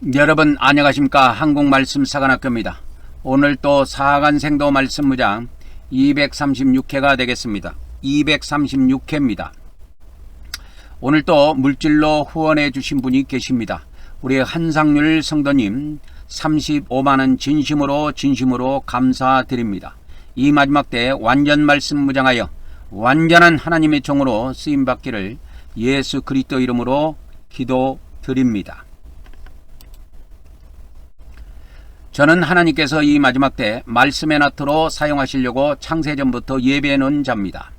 여러분 안녕하십니까. 한국말씀사관학교입니다. 오늘 또 사간생도 말씀무장 236회가 되겠습니다. 236회입니다. 오늘 또 물질로 후원해 주신 분이 계십니다. 우리 한상률 성도님 35만원 진심으로 감사드립니다. 이 마지막 때 완전 말씀 무장하여 완전한 하나님의 종으로 쓰임받기를 예수 그리스도 이름으로 기도드립니다. 저는 하나님께서 이 마지막 때 말씀의 나트로 사용하시려고 창세전부터 예배해 놓은 자입니다.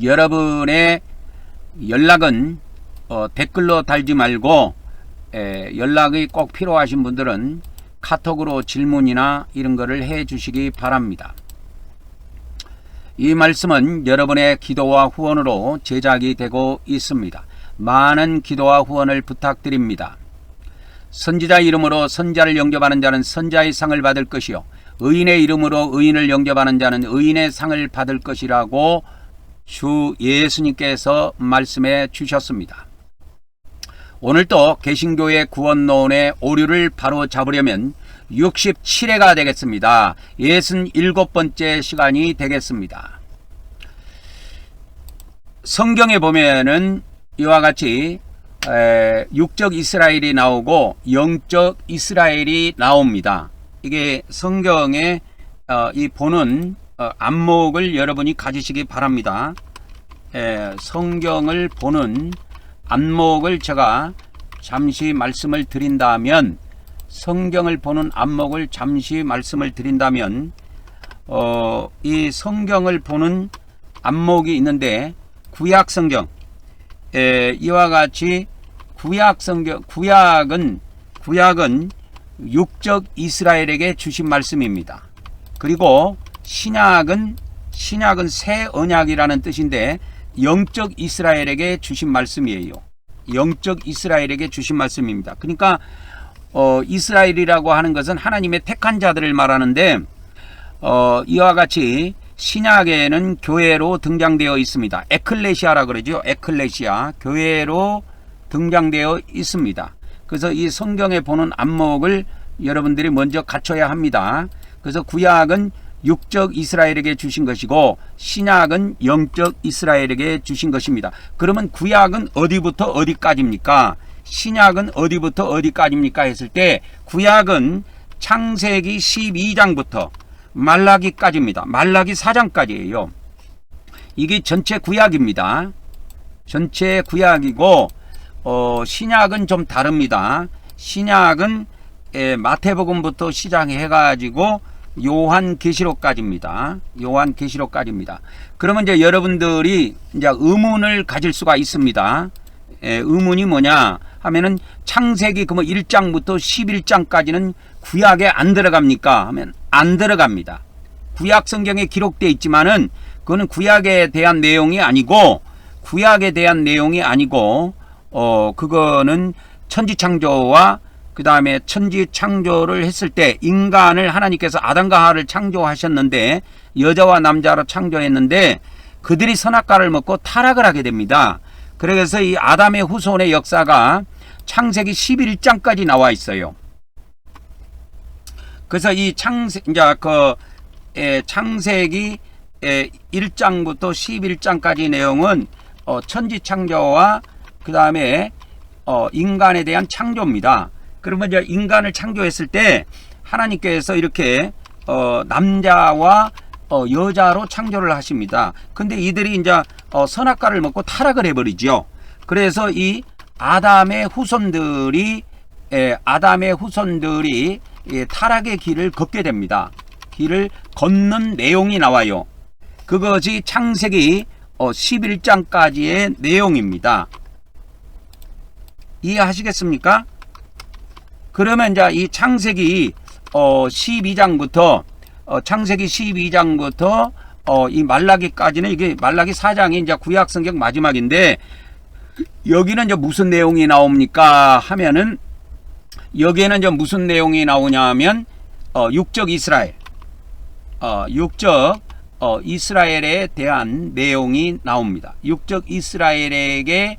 여러분의 연락은 댓글로 달지 말고 연락이 꼭 필요하신 분들은 카톡으로 질문이나 이런 거를 해 주시기 바랍니다. 이 말씀은 여러분의 기도와 후원으로 제작이 되고 있습니다. 많은 기도와 후원을 부탁드립니다. 선지자 이름으로 선자를 영접하는 자는 선자의 상을 받을 것이요 의인의 이름으로 의인을 영접하는 자는 의인의 상을 받을 것이라고 주 예수님께서 말씀해 주셨습니다. 오늘도 개신교의 구원론의 오류를 바로 잡으려면 67회가 되겠습니다. 67번째 시간이 되겠습니다. 성경에 보면은 이와 같이 육적 이스라엘이 나오고 영적 이스라엘이 나옵니다. 이게 성경에 이 보는 안목을 여러분이 가지시기 바랍니다. 성경을 보는 안목을 제가 잠시 말씀을 드린다면, 성경을 보는 안목을 잠시 말씀을 드린다면, 이 성경을 보는 안목이 있는데, 구약 성경, 이와 같이 구약 성경, 구약은 육적 이스라엘에게 주신 말씀입니다. 그리고 신약은 새 언약이라는 뜻인데 영적 이스라엘에게 주신 말씀이에요. 영적 이스라엘에게 주신 말씀입니다. 그러니까 이스라엘이라고 하는 것은 하나님의 택한 자들을 말하는데 이와 같이 신약에는 교회로 등장되어 있습니다. 에클레시아라 그러죠. 에클레시아, 교회로 등장되어 있습니다. 그래서 이 성경에 보는 안목을 여러분들이 먼저 갖춰야 합니다. 그래서 구약은 육적 이스라엘에게 주신 것이고 신약은 영적 이스라엘에게 주신 것입니다. 그러면 구약은 어디부터 어디까지입니까? 신약은 어디부터 어디까지입니까? 했을 때 구약은 창세기 12장부터 말라기까지입니다. 말라기 4장까지예요. 이게 전체 구약입니다. 전체 구약이고 신약은 좀 다릅니다. 신약은 마태복음부터 시작해 가지고 요한계시록까지입니다. 요한계시록까지입니다. 그러면 이제 여러분들이 이제 의문을 가질 수가 있습니다. 의문이 뭐냐 하면은 창세기 1장부터 11장까지는 구약에 안 들어갑니까? 하면 안 들어갑니다. 구약 성경에 기록되어 있지만은 그거는 구약에 대한 내용이 아니고 그거는 천지창조와 그 다음에 천지창조를 했을 때 인간을 하나님께서 아담과 하와를 창조하셨는데 여자와 남자로 창조했는데 그들이 선악과를 먹고 타락을 하게 됩니다. 그래서 이 아담의 후손의 역사가 창세기 11장까지 나와 있어요. 그래서 이 창세기 1장부터 11장까지 내용은 천지창조와 그 다음에 인간에 대한 창조입니다. 그러면 이제 인간을 창조했을 때 하나님께서 이렇게 남자와 여자로 창조를 하십니다. 근데 이들이 이제 선악과를 먹고 타락을 해버리죠. 그래서 이 아담의 후손들이 타락의 길을 걷게 됩니다. 길을 걷는 내용이 나와요. 그것이 창세기 11장까지의 내용입니다. 이해하시겠습니까? 그러면 이제 이 창세기 12장부터 이 말라기까지는 이게 말라기 4장이 이제 구약 성경 마지막인데 여기는 이제 무슨 내용이 나옵니까? 하면은 여기에는 이제 무슨 내용이 나오냐면 육적 이스라엘, 이스라엘에 대한 내용이 나옵니다. 육적 이스라엘에게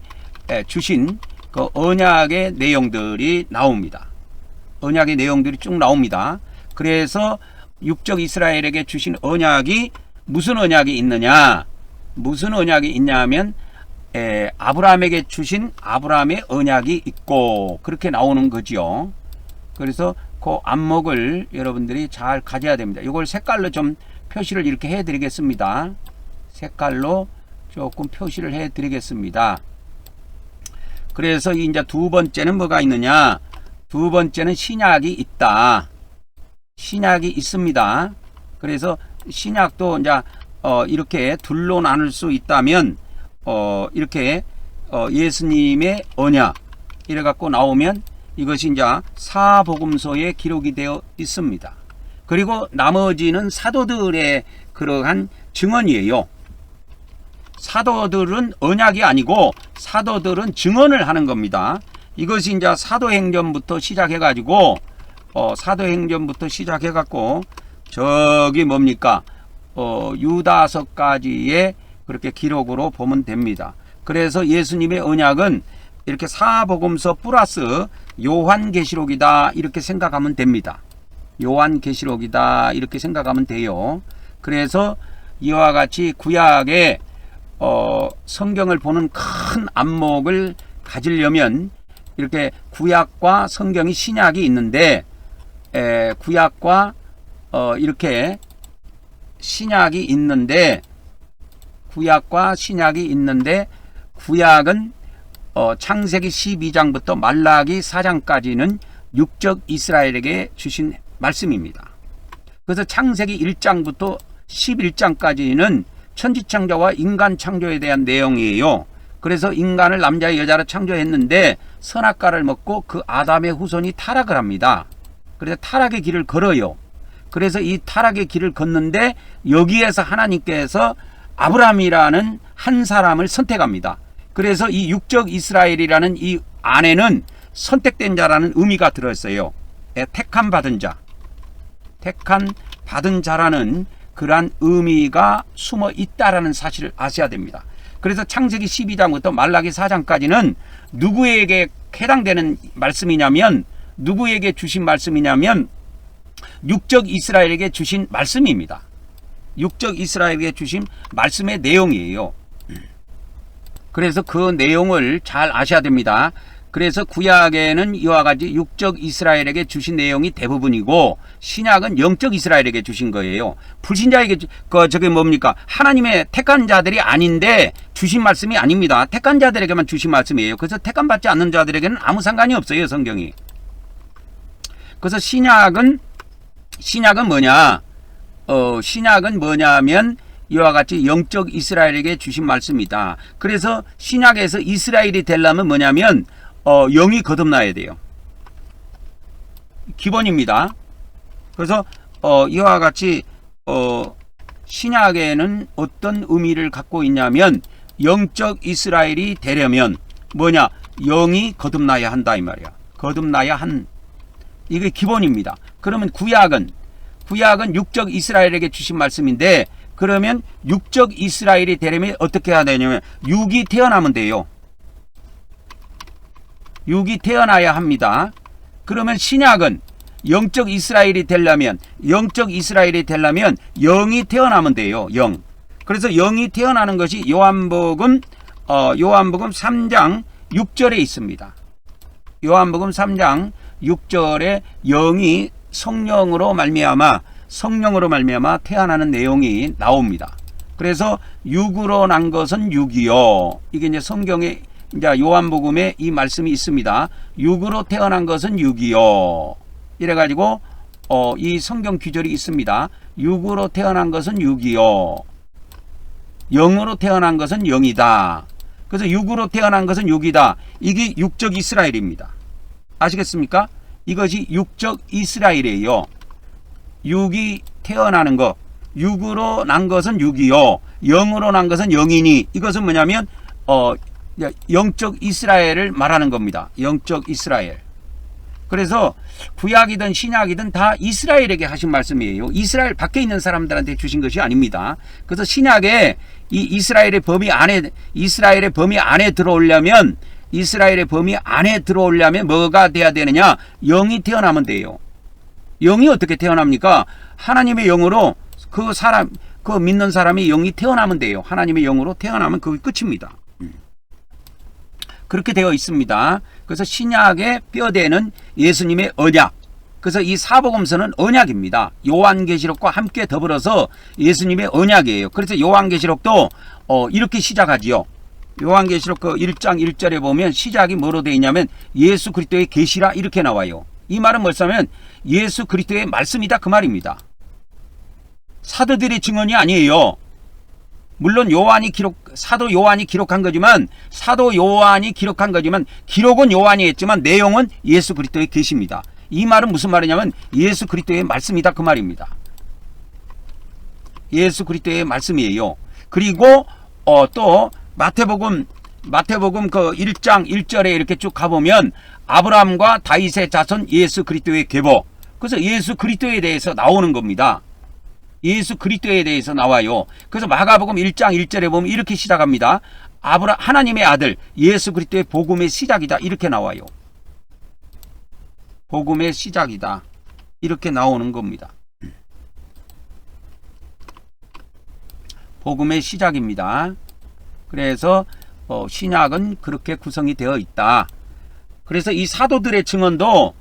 주신 그 언약의 내용들이 나옵니다. 언약의 내용들이 쭉 나옵니다. 그래서 육적 이스라엘에게 주신 언약이 무슨 언약이 있느냐? 무슨 언약이 있냐면 아브라함에게 주신 아브라함의 언약이 있고 그렇게 나오는 거지요. 그래서 그 안목을 여러분들이 잘 가져야 됩니다. 이걸 색깔로 좀 표시를 이렇게 해 드리겠습니다. 색깔로 조금 표시를 해 드리겠습니다. 그래서 이제 두 번째는 뭐가 있느냐? 두 번째는 신약이 있다. 신약이 있습니다. 그래서 신약도 이제 이렇게 둘로 나눌 수 있다면 이렇게 예수님의 언약 이래 갖고 나오면 이것이 이제 사복음서에 기록이 되어 있습니다. 그리고 나머지는 사도들의 그러한 증언이에요. 사도들은 언약이 아니고 사도들은 증언을 하는 겁니다. 이것이 이제 사도행전부터 시작해 가지고 사도행전부터 시작해 갖고 저기 뭡니까? 유다서까지의 그렇게 기록으로 보면 됩니다. 그래서 예수님의 언약은 이렇게 사복음서 플러스 요한계시록이다 이렇게 생각하면 됩니다. 요한계시록이다 이렇게 생각하면 돼요. 그래서 이와 같이 구약의 성경을 보는 큰 안목을 가지려면 이렇게 구약과 성경이 신약이 있는데 구약과 이렇게 신약이 있는데 구약과 신약이 있는데 구약은 창세기 12장부터 말라기 4장까지는 육적 이스라엘에게 주신 말씀입니다. 그래서 창세기 1장부터 11장까지는 천지창조와 인간 창조에 대한 내용이에요. 그래서 인간을 남자 여자로 창조했는데 선악과를 먹고 그 아담의 후손이 타락을 합니다. 그래서 타락의 길을 걸어요. 그래서 이 타락의 길을 걷는데 여기에서 하나님께서 아브라함이라는 한 사람을 선택합니다. 그래서 이 육적 이스라엘이라는 이 안에는 선택된 자라는 의미가 들어있어요. 택함 받은 자, 택함 받은 자라는 그러한 의미가 숨어 있다라는 사실을 아셔야 됩니다. 그래서 창세기 12장부터 말라기 4장까지는 누구에게 해당되는 말씀이냐면 누구에게 주신 말씀이냐면 육적 이스라엘에게 주신 말씀입니다. 육적 이스라엘에게 주신 말씀의 내용이에요. 그래서 그 내용을 잘 아셔야 됩니다. 그래서 구약에는 이와 같이 육적 이스라엘에게 주신 내용이 대부분이고 신약은 영적 이스라엘에게 주신 거예요. 불신자에게 저게 뭡니까? 하나님의 택한 자들이 아닌데 주신 말씀이 아닙니다. 택한 자들에게만 주신 말씀이에요. 그래서 택한 받지 않는 자들에게는 아무 상관이 없어요, 성경이. 그래서 신약은 뭐냐? 신약은 뭐냐면 이와 같이 영적 이스라엘에게 주신 말씀이다. 그래서 신약에서 이스라엘이 되려면 뭐냐면 영이 거듭나야 돼요. 기본입니다. 그래서 이와 같이 신약에는 어떤 의미를 갖고 있냐면 영적 이스라엘이 되려면 뭐냐? 영이 거듭나야 한다 이 말이야. 거듭나야 한 이게 기본입니다. 그러면 구약은 육적 이스라엘에게 주신 말씀인데 그러면 육적 이스라엘이 되려면 어떻게 해야 되냐면 육이 태어나면 돼요. 육이 태어나야 합니다. 그러면 신약은 영적 이스라엘이 되려면 영이 태어나면 돼요. 영. 그래서 영이 태어나는 것이 요한복음 3장 6절에 있습니다. 요한복음 3장 6절에 영이 성령으로 말미암아 태어나는 내용이 나옵니다. 그래서 육으로 난 것은 육이요. 이게 이제 성경에 이제 요한복음에 이 말씀이 있습니다. 육으로 태어난 것은 육이요. 이래가지고 이 성경 규절이 있습니다. 육으로 태어난 것은 육이요. 영으로 태어난 것은 영이다. 그래서 육으로 태어난 것은 육이다. 이게 육적 이스라엘입니다. 아시겠습니까? 이것이 육적 이스라엘이에요. 육이 태어나는 것, 육으로 난 것은 육이요, 영으로 난 것은 영이니 이것은 뭐냐면 영적 이스라엘을 말하는 겁니다. 영적 이스라엘. 그래서 구약이든 신약이든 다 이스라엘에게 하신 말씀이에요. 이스라엘 밖에 있는 사람들한테 주신 것이 아닙니다. 그래서 신약에 이 이스라엘의 범위 안에 들어오려면 이스라엘의 범위 안에 들어오려면 뭐가 돼야 되느냐? 영이 태어나면 돼요. 영이 어떻게 태어납니까? 하나님의 영으로 그 믿는 사람이 영이 태어나면 돼요. 하나님의 영으로 태어나면 그게 끝입니다. 그렇게 되어 있습니다. 그래서 신약의 뼈대는 예수님의 언약. 그래서 이 사복음서는 언약입니다. 요한계시록과 함께 더불어서 예수님의 언약이에요. 그래서 요한계시록도 이렇게 시작하지요. 요한계시록 그 1장 1절에 보면 시작이 뭐로 되어 있냐면 예수 그리스도의 계시라 이렇게 나와요. 이 말은 뭐냐면 예수 그리스도의 말씀이다 그 말입니다. 사도들의 증언이 아니에요. 물론 사도 요한이 기록한 거지만 기록은 요한이 했지만 내용은 예수 그리스도의 계시입니다. 이 말은 무슨 말이냐면 예수 그리스도의 말씀이다 그 말입니다. 예수 그리스도의 말씀이에요. 그리고 또 마태복음 그 1장 1절에 이렇게 쭉 가보면 아브라함과 다윗의 자손 예수 그리스도의 계보. 그래서 예수 그리스도에 대해서 나오는 겁니다. 예수 그리스도에 대해서 나와요. 그래서 마가복음 1장 1절에 보면 이렇게 시작합니다. 하나님의 아들 예수 그리스도의 복음의 시작이다 이렇게 나와요. 복음의 시작이다 이렇게 나오는 겁니다. 복음의 시작입니다. 그래서 신약은 그렇게 구성이 되어 있다. 그래서 이 사도들의 증언도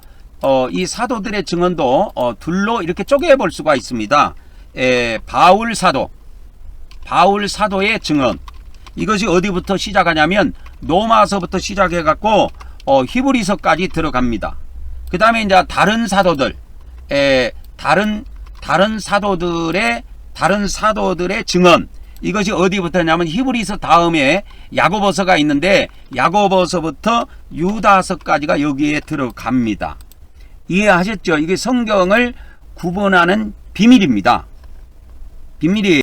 둘로 이렇게 쪼개 볼 수가 있습니다. 바울 사도의 증언. 이것이 어디부터 시작하냐면 로마서부터 시작해 갖고 히브리서까지 들어갑니다. 그 다음에 이제 다른 사도들, 다른 사도들의 증언. 이것이 어디부터냐면 히브리서 다음에 야고보서가 있는데 야고보서부터 유다서까지가 여기에 들어갑니다. 이해하셨죠? 이게 성경을 구분하는 비밀입니다. 비밀이에요.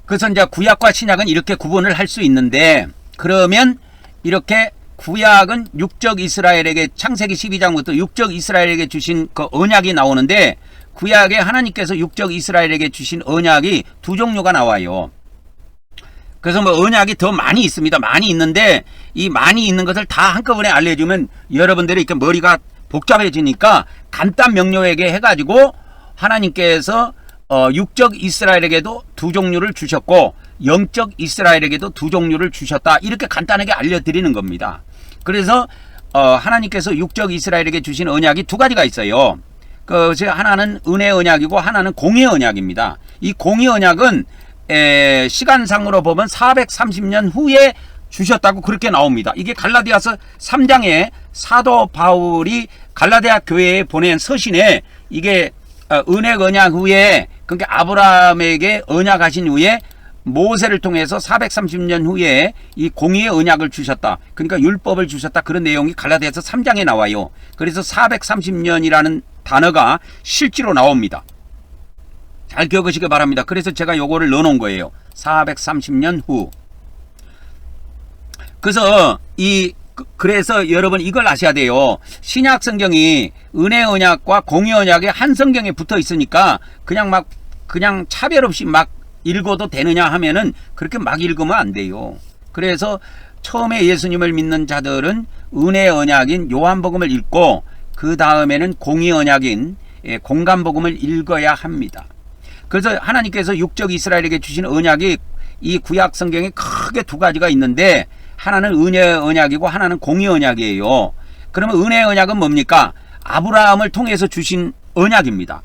그래서 이제 구약과 신약은 이렇게 구분을 할 수 있는데, 그러면 이렇게 구약은 육적 이스라엘에게 창세기 12장부터 육적 이스라엘에게 주신 그 언약이 나오는데, 구약에 하나님께서 육적 이스라엘에게 주신 언약이 두 종류가 나와요. 그래서 뭐 언약이 더 많이 있습니다. 많이 있는데 이 많이 있는 것을 다 한꺼번에 알려주면 여러분들이 이렇게 머리가 복잡해지니까 간단 명료하게 해가지고 하나님께서 육적 이스라엘에게도 두 종류를 주셨고 영적 이스라엘에게도 두 종류를 주셨다. 이렇게 간단하게 알려드리는 겁니다. 그래서 하나님께서 육적 이스라엘에게 주신 언약이 두 가지가 있어요. 하나는 은혜 언약이고 하나는 공의 언약입니다. 이 공의 언약은 시간상으로 보면 430년 후에 주셨다고 그렇게 나옵니다. 이게 갈라디아서 3장에 사도 바울이 갈라디아 교회에 보낸 서신에 이게 은혜 언약 후에, 그러니까 아브라함에게 언약하신 후에 모세를 통해서 430년 후에 이 공의의 언약을 주셨다. 그러니까 율법을 주셨다. 그런 내용이 갈라디아서 3장에 나와요. 그래서 430년이라는 단어가 실제로 나옵니다. 잘 기억하시기 바랍니다. 그래서 제가 요거를 넣어놓은 거예요. 430년 후. 그래서 여러분 이걸 아셔야 돼요. 신약 성경이 은혜 언약과 공의 언약이 한 성경에 붙어 있으니까 그냥 차별 없이 막 읽어도 되느냐 하면은 그렇게 막 읽으면 안 돼요. 그래서 처음에 예수님을 믿는 자들은 은혜 언약인 요한복음을 읽고 그 다음에는 공의 언약인 공간복음을 읽어야 합니다. 그래서 하나님께서 육적 이스라엘에게 주신 언약이 이 구약 성경에 크게 두 가지가 있는데 하나는 은혜 언약이고 하나는 공의 언약이에요. 그러면 은혜 언약은 뭡니까? 아브라함을 통해서 주신 언약입니다.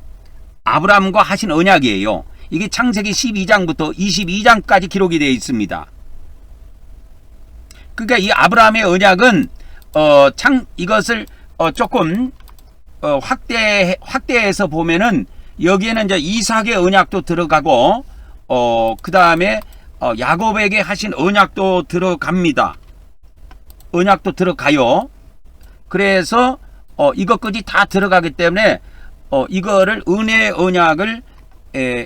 아브라함과 하신 언약이에요. 이게 창세기 12장부터 22장까지 기록이 되어 있습니다. 그러니까 이 아브라함의 언약은 이것을 조금 확대해서 보면은 여기에는 이제 이삭의 언약도 들어가고 그 다음에 야곱에게 하신 언약도 들어갑니다. 언약도 들어가요. 그래서 이것까지 다 들어가기 때문에 이거를 은혜 언약을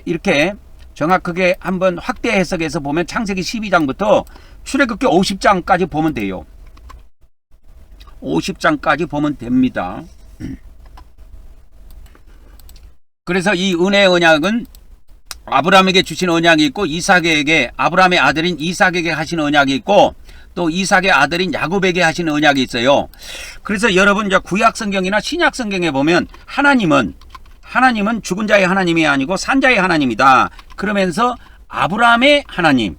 이렇게 정확하게 한번 확대 해석해서 보면 창세기 12장부터 출애굽기 50장까지 보면 돼요. 50장까지 보면 됩니다. 그래서 이 은혜 언약은 아브라함에게 주신 언약이 있고 아브라함의 아들인 이삭에게 하신 언약이 있고 또 이삭의 아들인 야곱에게 하신 언약이 있어요. 그래서 여러분 이제 구약 성경이나 신약 성경에 보면 하나님은 죽은 자의 하나님이 아니고 산 자의 하나님이다. 그러면서 아브라함의 하나님,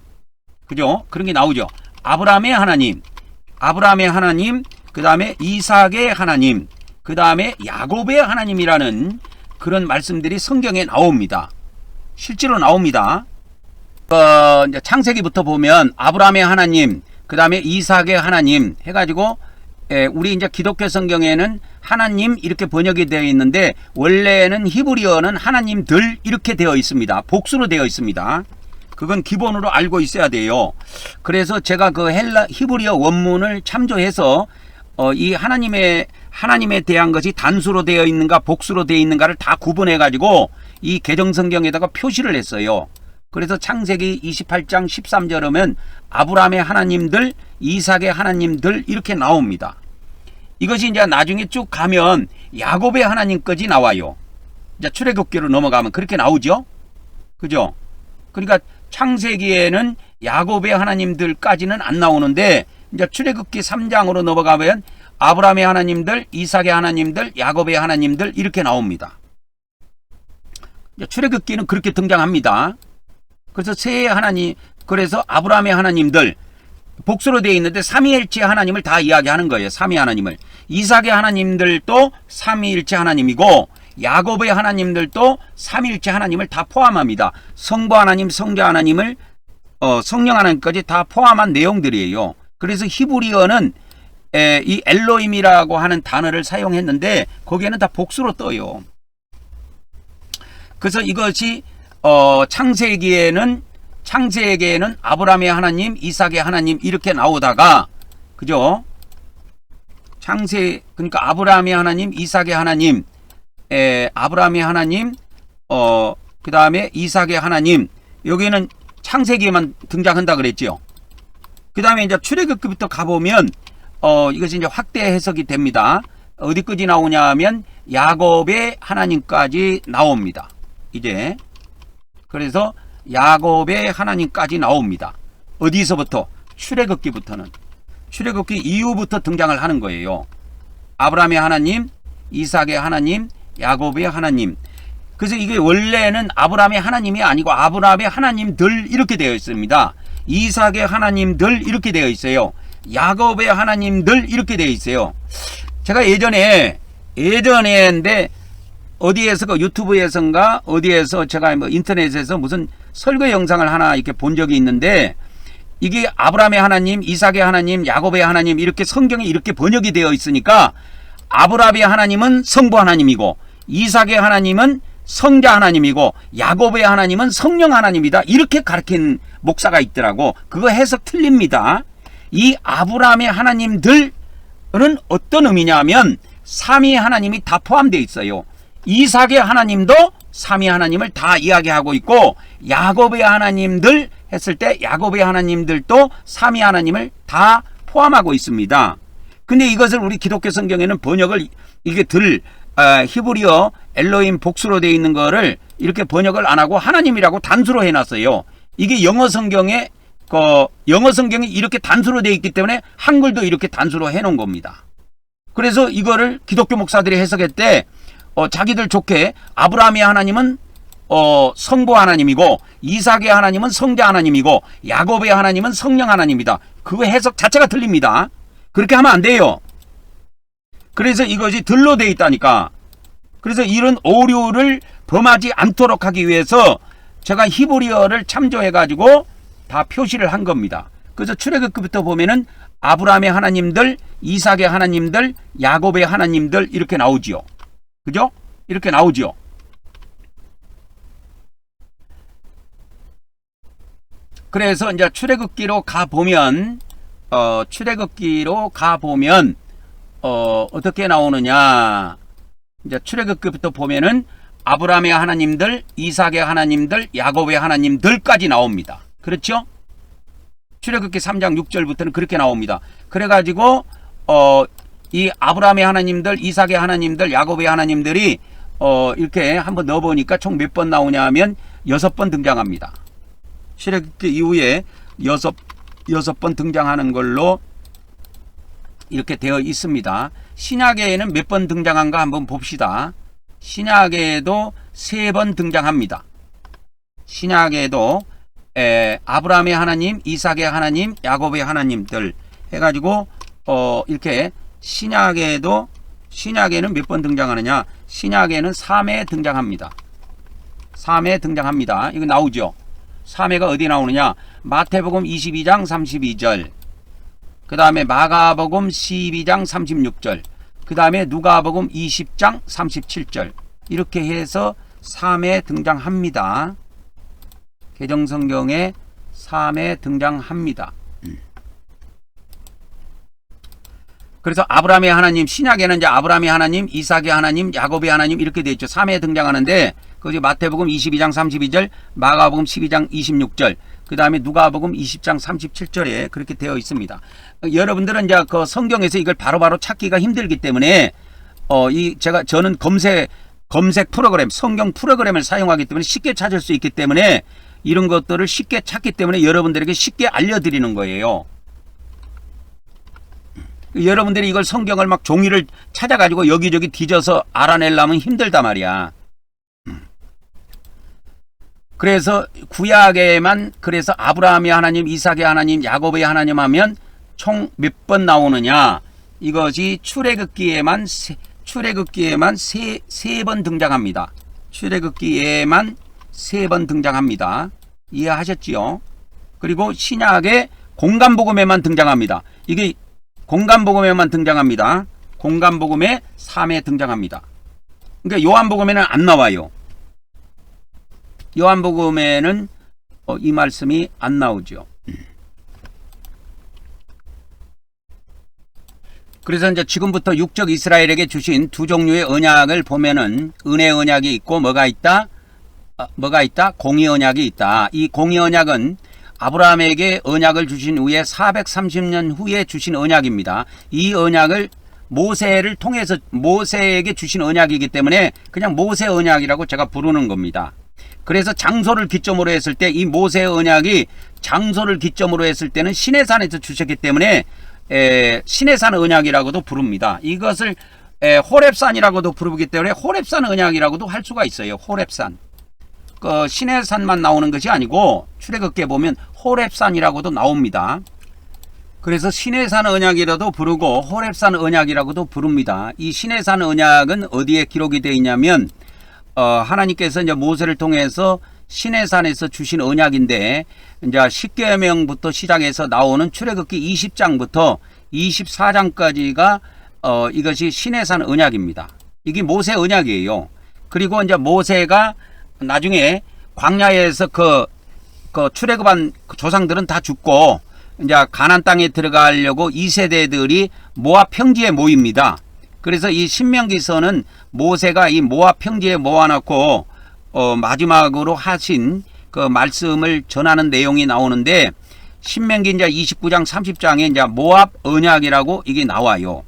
그죠? 그런 게 나오죠. 아브라함의 하나님, 그 다음에 이삭의 하나님, 그 다음에 야곱의 하나님이라는 그런 말씀들이 성경에 나옵니다. 실제로 나옵니다. 이제 창세기부터 보면 아브라함의 하나님, 그 다음에 이삭의 하나님 해가지고 우리 이제 기독교 성경에는 하나님 이렇게 번역이 되어 있는데 원래는 히브리어는 하나님들 이렇게 되어 있습니다. 복수로 되어 있습니다. 그건 기본으로 알고 있어야 돼요. 그래서 제가 그 히브리어 원문을 참조해서 이 하나님에 대한 것이 단수로 되어 있는가 복수로 되어 있는가를 다 구분해 가지고 이 개정성경에다가 표시를 했어요. 그래서 창세기 28장 13절 하면 아브라함의 하나님들, 이삭의 하나님들 이렇게 나옵니다. 이것이 이제 나중에 쭉 가면 야곱의 하나님까지 나와요. 이제 출애굽기로 넘어가면 그렇게 나오죠. 그죠? 그러니까 창세기에는 야곱의 하나님들까지는 안 나오는데 이제 출애굽기 3장으로 넘어가면 아브라함의 하나님들, 이삭의 하나님들, 야곱의 하나님들 이렇게 나옵니다. 출애굽기는 그렇게 등장합니다. 그래서 세 하나님, 그래서 아브라함의 하나님들 복수로 되어 있는데 삼위일체 하나님을 다 이야기하는 거예요. 삼위 하나님을. 이삭의 하나님들도 삼위일체 하나님이고 야곱의 하나님들도 삼위일체 하나님을 다 포함합니다. 성부 하나님, 성자 하나님을 성령 하나님까지 다 포함한 내용들이에요. 그래서 히브리어는 이 엘로힘이라고 하는 단어를 사용했는데 거기에는 다 복수로 떠요. 그래서 이것이 창세기에는 아브라함의 하나님, 이삭의 하나님 이렇게 나오다가 그죠? 그러니까 아브라함의 하나님, 이삭의 하나님, 아브라함의 하나님, 그 다음에 이삭의 하나님 여기는 창세기에만 등장한다 그랬죠. 그 다음에 이제 출애굽기부터 가보면 이것이 이제 확대 해석이 됩니다. 어디까지 나오냐 하면 야곱의 하나님까지 나옵니다. 이제 그래서 야곱의 하나님까지 나옵니다. 어디서부터? 출애굽기부터는. 출애굽기 이후부터 등장을 하는 거예요. 아브라함의 하나님, 이삭의 하나님, 야곱의 하나님. 그래서 이게 원래는 아브라함의 하나님이 아니고 아브라함의 하나님들 이렇게 되어 있습니다. 이삭의 하나님들 이렇게 되어 있어요. 야곱의 하나님들 이렇게 되어 있어요. 제가 예전에인데 어디에서 그 유튜브에선가 어디에서 제가 뭐 인터넷에서 무슨 설교 영상을 하나 이렇게 본 적이 있는데 이게 아브라함의 하나님, 이삭의 하나님, 야곱의 하나님 이렇게 성경에 이렇게 번역이 되어 있으니까 아브라함의 하나님은 성부 하나님이고 이삭의 하나님은 성자 하나님이고 야곱의 하나님은 성령 하나님이다 이렇게 가르친 목사가 있더라고. 그거 해석 틀립니다. 이 아브라함의 하나님들은 어떤 의미냐면 삼위 하나님이 다 포함되어 있어요. 이삭의 하나님도 삼위 하나님을 다 이야기하고 있고 야곱의 하나님들 했을 때 야곱의 하나님들도 삼위 하나님을 다 포함하고 있습니다. 근데 이것을 우리 기독교 성경에는 번역을 이게 히브리어 엘로힘 복수로 되어 있는 거를 이렇게 번역을 안 하고 하나님이라고 단수로 해놨어요. 이게 영어 성경에 이렇게 단수로 되어 있기 때문에 한글도 이렇게 단수로 해놓은 겁니다. 그래서 이거를 기독교 목사들이 해석했대. 자기들 좋게 아브라함의 하나님은 성부 하나님이고 이삭의 하나님은 성자 하나님이고 야곱의 하나님은 성령 하나님이다. 그거 해석 자체가 틀립니다. 그렇게 하면 안 돼요. 그래서 이것이 들로 되어 있다니까. 그래서 이런 오류를 범하지 않도록 하기 위해서 제가 히브리어를 참조해 가지고 다 표시를 한 겁니다. 그래서 출애굽기부터 보면은 아브라함의 하나님들, 이삭의 하나님들, 야곱의 하나님들 이렇게 나오지요. 그죠? 이렇게 나오지요. 그래서 이제 출애굽기로 가보면 어떻게 나오느냐? 이제 출애굽기부터 보면은 아브라함의 하나님들, 이삭의 하나님들, 야곱의 하나님들까지 나옵니다. 그렇죠? 출애굽기 3장 6절부터는 그렇게 나옵니다. 그래가지고 이 아브라함의 하나님들, 이삭의 하나님들, 야곱의 하나님들이 이렇게 한번 넣어보니까 총 몇 번 나오냐 하면 6번 등장합니다. 출애굽기 이후에 6번 등장하는 걸로 이렇게 되어 있습니다. 신약에는 몇 번 등장한가 한번 봅시다. 신약에도 3번 등장합니다. 신약에도 아브라함의 하나님, 이삭의 하나님, 야곱의 하나님들 해가지고 이렇게 신약에는 몇 번 등장하느냐? 신약에는 3회 등장합니다. 3회 등장합니다. 이거 나오죠? 3회가 어디 나오느냐? 마태복음 22장 32절, 그 다음에 마가복음 12장 36절, 그 다음에 누가복음 20장 37절, 이렇게 해서 3회 등장합니다. 개정성경에 3회 등장합니다. 그래서 아브라함의 하나님, 신약에는 이제 아브라함의 하나님, 이삭의 하나님, 야곱의 하나님 이렇게 되어 있죠. 3회 등장하는데 그것이 마태복음 22장 32절, 마가복음 12장 26절, 그 다음에 누가복음 20장 37절에 그렇게 되어 있습니다. 여러분들은 이제 그 성경에서 이걸 바로바로 찾기가 힘들기 때문에 저는 검색 프로그램, 성경 프로그램을 사용하기 때문에 쉽게 찾을 수 있기 때문에 이런 것들을 쉽게 찾기 때문에 여러분들에게 쉽게 알려드리는 거예요. 여러분들이 이걸 성경을 막 종이를 찾아가지고 여기저기 뒤져서 알아내려면 힘들단 말이야. 그래서 구약에만 그래서 아브라함의 하나님, 이삭의 하나님, 야곱의 하나님 하면 총 몇 번 나오느냐? 이것이 출애굽기에만 세 번 등장합니다. 출애굽기에만 3번 등장합니다. 이해하셨지요? 그리고 신약의 공간복음에만 등장합니다. 이게 공간복음에만 등장합니다. 공간복음에 3회 등장합니다. 그러니까 요한복음에는 안 나와요. 요한복음에는 이 말씀이 안 나오죠. 그래서 이제 지금부터 육적 이스라엘에게 주신 두 종류의 언약을 보면은 은혜 언약이 있고 뭐가 있다? 공의 언약이 있다. 이 공의 언약은 아브라함에게 언약을 주신 후에 430년 후에 주신 언약입니다. 이 언약을 모세를 통해서 모세에게 주신 언약이기 때문에 그냥 모세 언약이라고 제가 부르는 겁니다. 그래서 장소를 기점으로 했을 때 이 모세 언약이 장소를 기점으로 했을 때는 시내산에서 주셨기 때문에 시내산 언약이라고도 부릅니다. 이것을 호렙산이라고도 부르기 때문에 호렙산 언약이라고도 할 수가 있어요. 호렙산. 그 시내산만 나오는 것이 아니고 출애굽기에 보면 호렙산이라고도 나옵니다. 그래서 시내산 언약이라도 부르고 호렙산 언약이라고도 부릅니다. 이 시내산 언약은 어디에 기록이 되어 있냐면 하나님께서 이제 모세를 통해서 시내산에서 주신 언약인데 이제 십계명부터 시작해서 나오는 출애굽기 20장부터 24장까지가 이것이 시내산 언약입니다. 이게 모세 언약이에요. 그리고 이제 모세가 나중에 광야에서 그 출애굽한 조상들은 다 죽고 이제 가나안 땅에 들어가려고 2세대들이 모압 평지에 모입니다. 그래서 이 신명기서는 모세가 이 모압 평지에 모아놓고 마지막으로 하신 그 말씀을 전하는 내용이 나오는데 신명기 이제 29장 30장에 이제 모압 언약이라고 이게 나와요.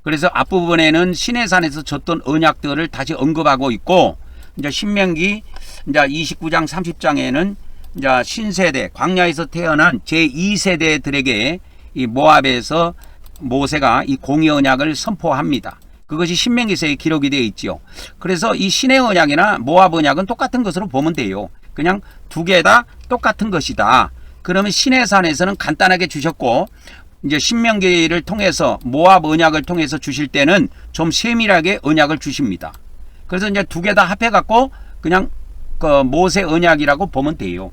그래서 앞부분에는 시내산에서 줬던 언약들을 다시 언급하고 있고 이제 신명기 이제 29장 30장에는 이제 신세대 광야에서 태어난 제2세대들에게 이 모압에서 모세가 이 공의 언약을 선포합니다. 그것이 신명기서에 기록이 되어 있지요. 그래서 이 신의 언약이나 모압 언약은 똑같은 것으로 보면 돼요. 그냥 두 개 다 똑같은 것이다. 그러면 시내산에서는 간단하게 주셨고 이제 신명기를 통해서 모압 언약을 통해서 주실 때는 좀 세밀하게 언약을 주십니다. 그래서 이제 두 개 다 합해 갖고 그냥 그 모세 언약이라고 보면 돼요.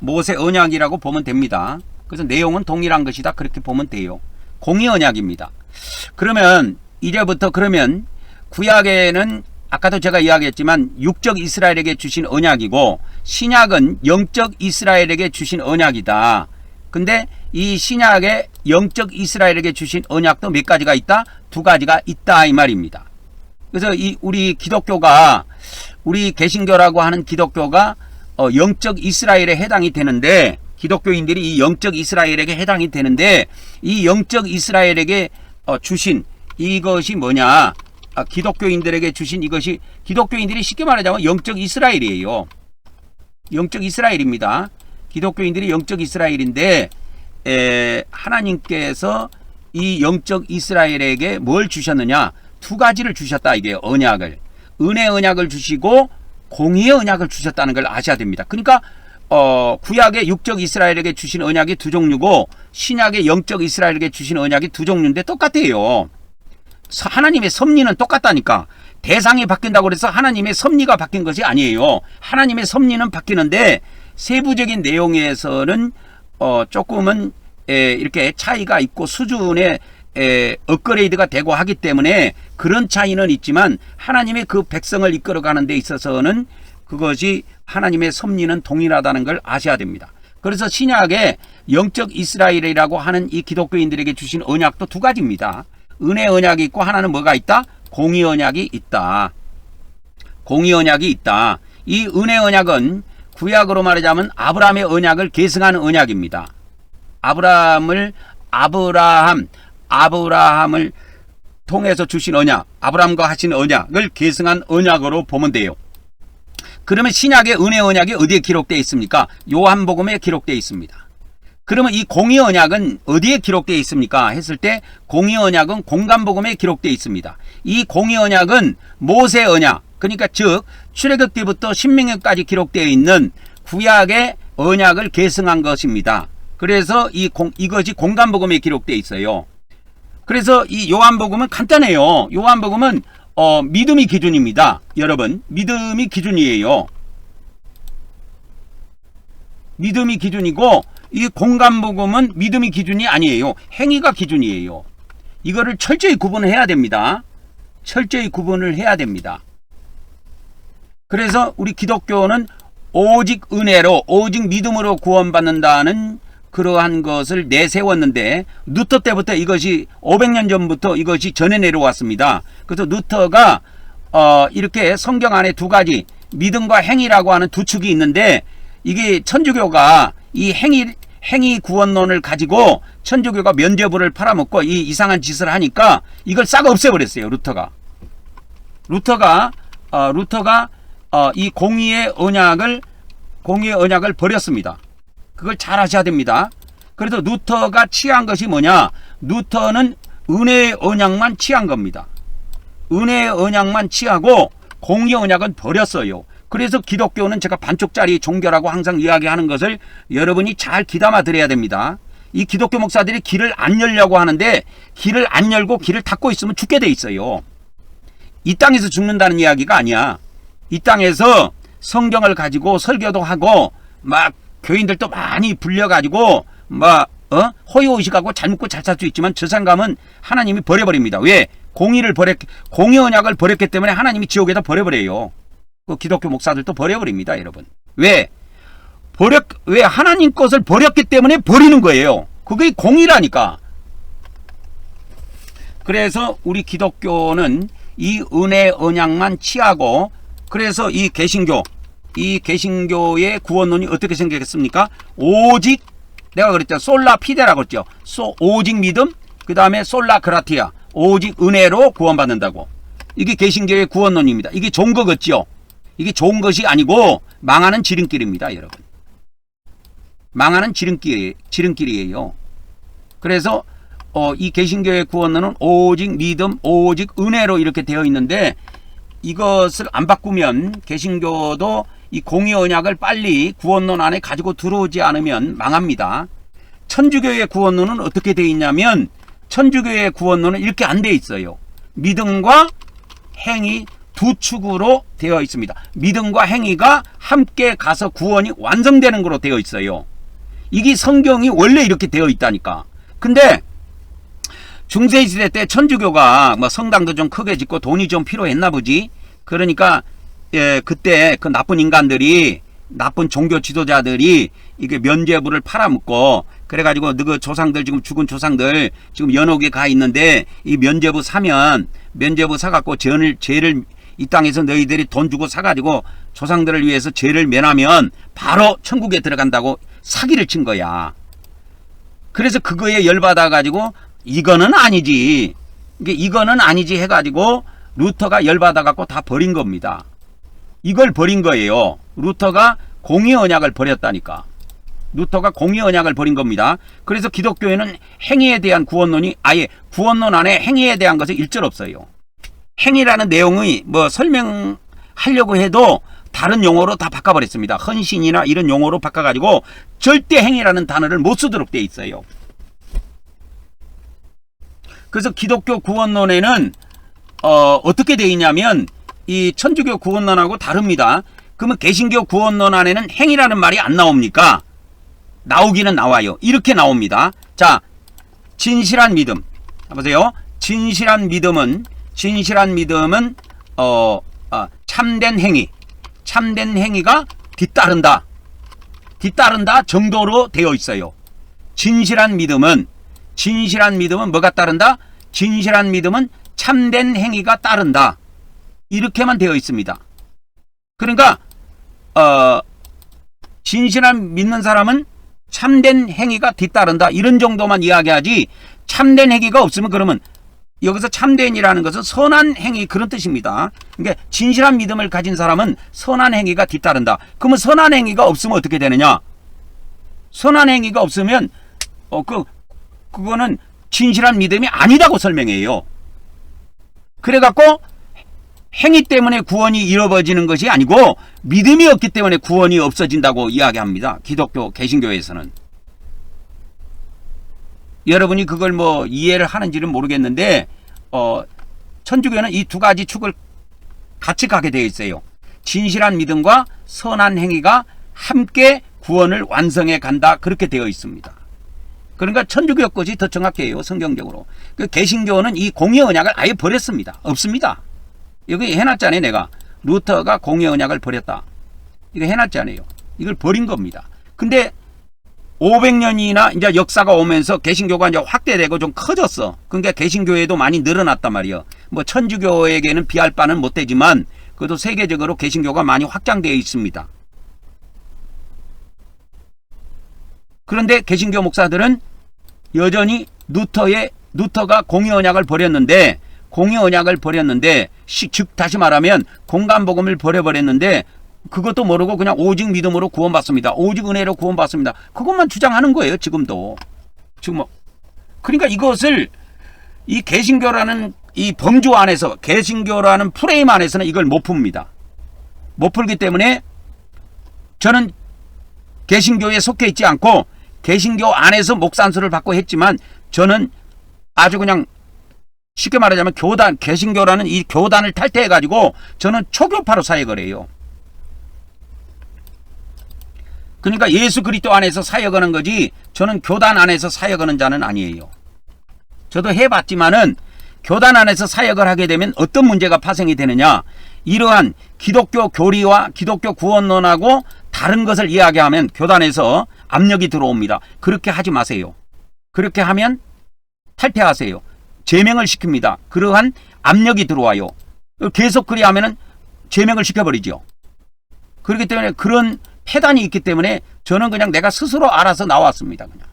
모세 언약이라고 보면 됩니다. 그래서 내용은 동일한 것이다. 그렇게 보면 돼요. 공의 언약입니다. 그러면 이제부터 그러면 구약에는 아까도 제가 이야기했지만 육적 이스라엘에게 주신 언약이고 신약은 영적 이스라엘에게 주신 언약이다. 근데 이 신약에 영적 이스라엘에게 주신 언약도 몇 가지가 있다? 두 가지가 있다 이 말입니다. 그래서 우리 기독교가 우리 개신교라고 하는 기독교가 영적 이스라엘에 해당이 되는데 기독교인들이 이 영적 이스라엘에게 해당이 되는데 이 영적 이스라엘에게 주신 이것이 뭐냐? 기독교인들에게 주신 이것이 기독교인들이 쉽게 말하자면 영적 이스라엘이에요. 영적 이스라엘입니다. 기독교인들이 영적 이스라엘인데 하나님께서 이 영적 이스라엘에게 뭘 주셨느냐? 두 가지를 주셨다. 이게 언약을. 은혜 언약을 주시고 공의의 언약을 주셨다는 걸 아셔야 됩니다. 그러니까 구약의 육적 이스라엘에게 주신 언약이 두 종류고 신약의 영적 이스라엘에게 주신 언약이 두 종류인데 똑같아요. 하나님의 섭리는 똑같다니까. 대상이 바뀐다고 해서 하나님의 섭리가 바뀐 것이 아니에요. 하나님의 섭리는 바뀌는데 세부적인 내용에서는 조금은 이렇게 차이가 있고 수준의 업그레이드가 되고 하기 때문에 그런 차이는 있지만 하나님의 그 백성을 이끌어가는 데 있어서는 그것이 하나님의 섭리는 동일하다는 걸 아셔야 됩니다. 그래서 신약에 영적 이스라엘이라고 하는 이 기독교인들에게 주신 언약도 두 가지입니다. 은혜 언약이 있고 하나는 뭐가 있다? 공의 언약이 있다. 공의 언약이 있다. 이 은혜 언약은 구약으로 말하자면 아브라함의 언약을 계승하는 언약입니다. 아브라함을 통해서 주신 언약, 아브라함과 하신 언약을 계승한 언약으로 보면 돼요. 그러면 신약의 은혜 언약이 어디에 기록되어 있습니까? 요한복음에 기록되어 있습니다. 그러면 이 공의 언약은 어디에 기록되어 있습니까? 했을 때 공의 언약은 공간복음에 기록되어 있습니다. 이 공의 언약은 모세 언약, 그러니까 즉 출애굽 때부터 신명기까지 기록되어 있는 구약의 언약을 계승한 것입니다. 그래서 이것이 공간복음에 기록되어 있어요. 그래서 이 요한복음은 간단해요. 요한복음은 믿음이 기준입니다. 여러분, 믿음이 기준이에요. 믿음이 기준이고 이 공간복음은 믿음이 기준이 아니에요. 행위가 기준이에요. 이거를 철저히 구분을 해야 됩니다. 철저히 구분을 해야 됩니다. 그래서 우리 기독교는 오직 은혜로, 오직 믿음으로 구원받는다는 그러한 것을 내세웠는데 루터 때부터 이것이 500년 전부터 이것이 전해 내려왔습니다. 그래서 루터가 이렇게 성경 안에 두 가지 믿음과 행위라고 하는 두 축이 있는데 이게 천주교가 이 행위 구원론을 가지고 천주교가 면죄부를 팔아먹고 이 이상한 짓을 하니까 이걸 싹 없애버렸어요. 루터가 이 공의의 언약을 버렸습니다. 그걸 잘 하셔야 됩니다. 그래서 루터가 취한 것이 뭐냐? 루터는 은혜의 언약만 취한 겁니다. 은혜의 언약만 취하고 공의 언약은 버렸어요. 그래서 기독교는 제가 반쪽짜리 종교라고 항상 이야기하는 것을 여러분이 잘 귀담아 들어야 됩니다. 이 기독교 목사들이 길을 안 열려고 하는데 길을 안 열고 길을 닫고 있으면 죽게 돼 있어요. 이 땅에서 죽는다는 이야기가 아니야. 이 땅에서 성경을 가지고 설교도 하고 막 교인들도 많이 불려가지고 호의호식하고 잘 묻고 잘 살 수 있지만 저 사람은 하나님이 버려버립니다. 왜? 공의 언약을 버렸기 때문에 하나님이 지옥에다 버려버려요. 그 기독교 목사들도 버려버립니다, 여러분. 왜 하나님 것을 버렸기 때문에 버리는 거예요. 그게 공의라니까. 그래서 우리 기독교는 이 은혜 언약만 취하고 그래서 이 개신교의 구원론이 어떻게 생겼습니까? 오직 내가 그랬죠. 솔라 피데라고 했죠. 오직 믿음, 그 다음에 솔라 그라티아, 오직 은혜로 구원받는다고. 이게 개신교의 구원론입니다. 이게 좋은 거 같죠? 이게 좋은 것이 아니고 망하는 지름길입니다, 여러분. 망하는 지름길이에요. 그래서 이 개신교의 구원론은 오직 믿음, 오직 은혜로 이렇게 되어 있는데 이것을 안 바꾸면 개신교도 이 공의 언약을 빨리 구원론 안에 가지고 들어오지 않으면 망합니다. 천주교의 구원론은 어떻게 되어 있냐면 천주교의 구원론은 이렇게 안 되어 있어요. 믿음과 행위 두 축으로 되어 있습니다. 믿음과 행위가 함께 가서 구원이 완성되는 거로 되어 있어요. 이게 성경이 원래 이렇게 되어 있다니까. 근데 중세시대 때 천주교가 성당도 좀 크게 짓고 돈이 좀 필요했나 보지. 그러니까 그때 그 나쁜 인간들이, 나쁜 종교 지도자들이 이게 면죄부를 팔아먹고 그래가지고 너그 조상들, 지금 죽은 조상들 지금 연옥에 가 있는데 이 면죄부 사갖고 죄를 이 땅에서 너희들이 돈 주고 사가지고 조상들을 위해서 죄를 면하면 바로 천국에 들어간다고 사기를 친 거야. 그래서 그거에 열받아가지고 이거는 아니지 해가지고 루터가 열받아갖고 다 버린 겁니다. 이걸 버린 거예요. 루터가 공의 언약을 버렸다니까. 루터가 공의 언약을 벌인 겁니다. 그래서 기독교에는 행위에 대한 구원론이 아예 구원론 안에 행위에 대한 것이 일절 없어요. 행위라는 내용이 뭐 설명하려고 해도 다른 용어로 다 바꿔버렸습니다. 헌신이나 이런 용어로 바꿔가지고 절대 행위라는 단어를 못 쓰도록 돼 있어요. 그래서 기독교 구원론에는 어떻게 돼 있냐면 이 천주교 구원론하고 다릅니다. 그러면 개신교 구원론 안에는 행위라는 말이 안 나옵니까? 나오기는 나와요. 이렇게 나옵니다. 자, 진실한 믿음. 보세요. 진실한 믿음은 참된 행위. 참된 행위가 뒤따른다 정도로 되어 있어요. 진실한 믿음은 뭐가 따른다? 진실한 믿음은 참된 행위가 따른다. 이렇게만 되어 있습니다. 그러니까 진실한 믿는 사람은 참된 행위가 뒤따른다. 이런 정도만 이야기하지 참된 행위가 없으면 그러면 여기서 참된이라는 것은 선한 행위 그런 뜻입니다. 그러니까 진실한 믿음을 가진 사람은 선한 행위가 뒤따른다. 그러면 선한 행위가 없으면 어떻게 되느냐? 선한 행위가 없으면 그거는 진실한 믿음이 아니라고 설명해요. 그래갖고 행위 때문에 구원이 이루어지는 것이 아니고 믿음이 없기 때문에 구원이 없어진다고 이야기합니다. 기독교 개신교에서는. 여러분이 그걸 뭐 이해를 하는지는 모르겠는데 천주교는 이 두 가지 축을 같이 가게 되어 있어요. 진실한 믿음과 선한 행위가 함께 구원을 완성해 간다. 그렇게 되어 있습니다. 그러니까 천주교 것이 더 정확해요. 성경적으로. 그 개신교는 이 공의 언약을 아예 버렸습니다. 없습니다. 여기 해놨잖아요. 내가 루터가 공의 언약을 버렸다. 이거 해놨잖아요. 이걸 버린 겁니다. 근데 500년이나 이제 역사가 오면서 개신교가 이제 확대되고 좀 커졌어. 그러니까 개신교에도 많이 늘어났단 말이에요. 뭐 천주교에게는 비할 바는 못 되지만 그래도 세계적으로 개신교가 많이 확장되어 있습니다. 그런데 개신교 목사들은 여전히 루터가 공의 언약을 버렸는데 즉 다시 말하면 공간복음을 버려버렸는데 그것도 모르고 그냥 오직 믿음으로 구원받습니다. 오직 은혜로 구원받습니다. 그것만 주장하는 거예요. 지금도. 그러니까 이것을 이 개신교라는 이 범주 안에서 개신교라는 프레임 안에서는 이걸 못 풉니다. 못 풀기 때문에 저는 개신교에 속해 있지 않고 개신교 안에서 목산수를 받고 했지만 저는 아주 그냥 쉽게 말하자면 개신교라는 이 교단을 탈퇴해가지고 저는 초교파로 사역을 해요. 그러니까 예수 그리스도 안에서 사역하는 거지 저는 교단 안에서 사역하는 자는 아니에요. 저도 해봤지만은 교단 안에서 사역을 하게 되면 어떤 문제가 파생이 되느냐. 이러한 기독교 교리와 기독교 구원론하고 다른 것을 이야기하면 교단에서 압력이 들어옵니다. 그렇게 하지 마세요. 그렇게 하면 탈퇴하세요. 제명을 시킵니다. 그러한 압력이 들어와요. 계속 그리하면은 제명을 시켜버리죠. 그렇기 때문에 그런 폐단이 있기 때문에 저는 그냥 내가 스스로 알아서 나왔습니다. 그냥.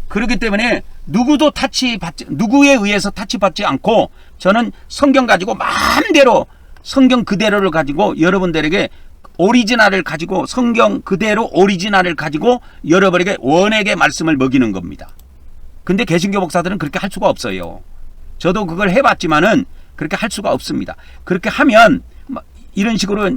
그렇기 때문에 누구에 의해서 타치받지 않고 저는 성경 가지고 마음대로 성경 그대로를 가지고 여러분들에게 오리지널을 가지고 성경 그대로 오리지널을 가지고 여러분에게 원액의 말씀을 먹이는 겁니다. 근데 개신교 목사들은 그렇게 할 수가 없어요. 저도 그걸 해봤지만은 그렇게 할 수가 없습니다. 그렇게 하면 이런 식으로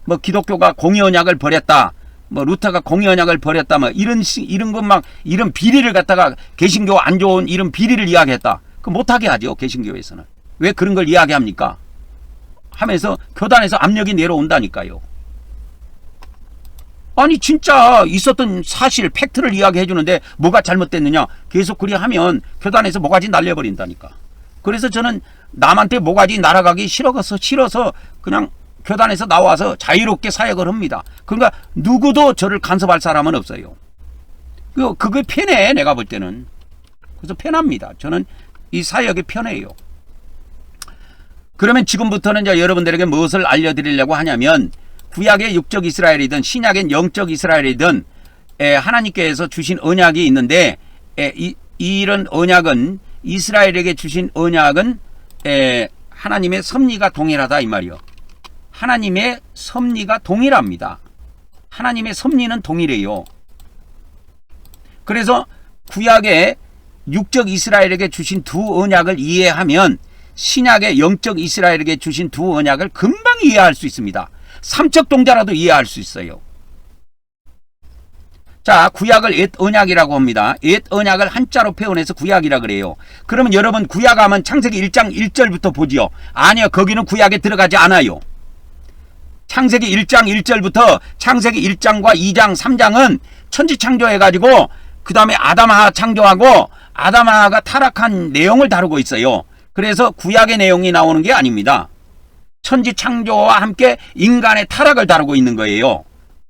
뭐 기독교가 공의 언약을 버렸다, 뭐 루터가 공의 언약을 버렸다, 뭐 이런 것만 이런 비리를 갖다가 개신교 안 좋은 이런 비리를 이야기했다. 그 못하게 하죠. 개신교에서는. 왜 그런 걸 이야기합니까? 하면서 교단에서 압력이 내려온다니까요. 아니 진짜 있었던 사실 팩트를 이야기해 주는데 뭐가 잘못됐느냐 계속 그리 하면 교단에서 모가지 날려버린다니까. 그래서 저는 남한테 모가지 날아가기 싫어서 그냥 교단에서 나와서 자유롭게 사역을 합니다. 그러니까 누구도 저를 간섭할 사람은 없어요. 그게 편해. 내가 볼 때는. 그래서 편합니다. 저는 이 사역이 편해요. 그러면 지금부터는 이제 여러분들에게 무엇을 알려드리려고 하냐면 구약의 육적 이스라엘이든 신약의 영적 이스라엘이든 하나님께서 주신 언약이 있는데 이런 언약은 이스라엘에게 주신 언약은 하나님의 섭리가 동일하다 이 말이요. 하나님의 섭리가 동일합니다. 하나님의 섭리는 동일해요. 그래서 구약의 육적 이스라엘에게 주신 두 언약을 이해하면 신약의 영적 이스라엘에게 주신 두 언약을 금방 이해할 수 있습니다. 삼척 동자라도 이해할 수 있어요. 자, 구약을 옛 언약이라고 합니다. 옛 언약을 한자로 표현해서 구약이라 그래요. 그러면 여러분 구약하면 창세기 1장 1절부터 보지요. 아니요, 거기는 구약에 들어가지 않아요. 창세기 1장 1절부터 창세기 1장과 2장 3장은 천지창조해가지고 그 다음에 아담하와 창조하고 아담하와가 타락한 내용을 다루고 있어요. 그래서 구약의 내용이 나오는 게 아닙니다. 천지창조와 함께 인간의 타락을 다루고 있는 거예요.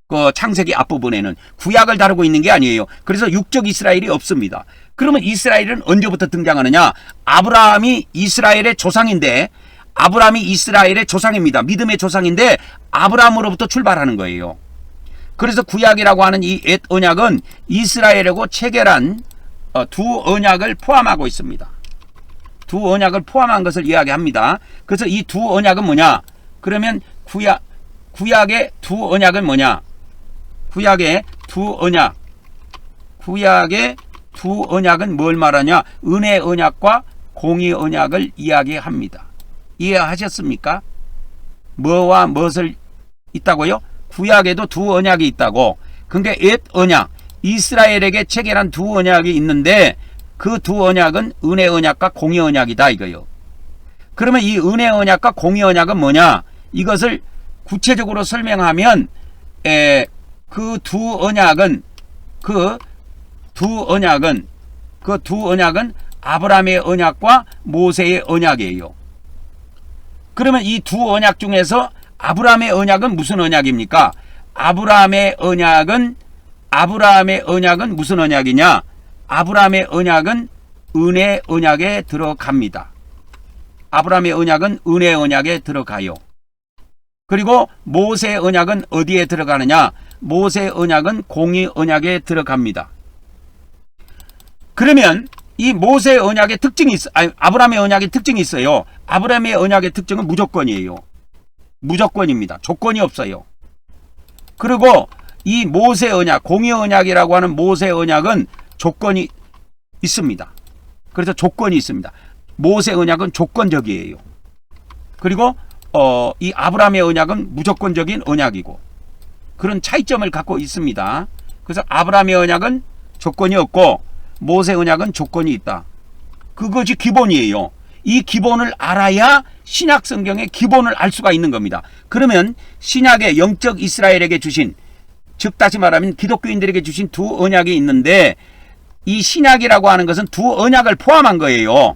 그 창세기 앞부분에는 구약을 다루고 있는 게 아니에요. 그래서 육적 이스라엘이 없습니다. 그러면 이스라엘은 언제부터 등장하느냐? 아브라함이 이스라엘의 조상인데, 아브라함이 이스라엘의 조상입니다. 믿음의 조상인데 아브라함으로부터 출발하는 거예요. 그래서 구약이라고 하는 이 옛 언약은 이스라엘하고 체결한 두 언약을 포함하고 있습니다. 두 언약을 포함한 것을 이야기합니다. 그래서 이 두 언약은 뭐냐? 그러면 구약의 두 언약은 뭐냐? 구약의 두 언약은 뭘 말하냐? 은혜 언약과 공의 언약을 이야기합니다. 이해하셨습니까? 뭐와 무엇을 있다고요? 구약에도 두 언약이 있다고. 그러니까 옛 언약, 이스라엘에게 체결한 두 언약이 있는데 그 두 언약은 은혜 언약과 공의 언약이다 이거요. 그러면 이 은혜 언약과 공의 언약은 뭐냐? 이것을 구체적으로 설명하면 그 두 언약은 아브라함의 언약과 모세의 언약이에요. 그러면 이 두 언약 중에서 아브라함의 언약은 무슨 언약입니까? 아브라함의 언약은 무슨 언약이냐? 아브라함의 언약은 은혜 언약에 들어갑니다. 아브라함의 언약은 은혜 언약에 들어가요. 그리고 모세의 언약은 어디에 들어가느냐? 모세의 언약은 공의 언약에 들어갑니다. 그러면 이 모세의 언약의 특징이 아브라함의 언약의 특징이 있어요. 아브라함의 언약의 특징은 무조건이에요. 무조건입니다. 조건이 없어요. 그리고 이 모세 언약, 공의 언약이라고 하는 모세 언약은 조건이 있습니다. 그래서 조건이 있습니다. 모세 언약은 조건적이에요. 그리고 이 아브라함의 언약은 무조건적인 언약이고 그런 차이점을 갖고 있습니다. 그래서 아브라함의 언약은 조건이 없고 모세 언약은 조건이 있다. 그것이 기본이에요. 이 기본을 알아야 신약 성경의 기본을 알 수가 있는 겁니다. 그러면 신약의 영적 이스라엘에게 주신, 즉 다시 말하면 기독교인들에게 주신 두 언약이 있는데 이 신약이라고 하는 것은 두 언약을 포함한 거예요.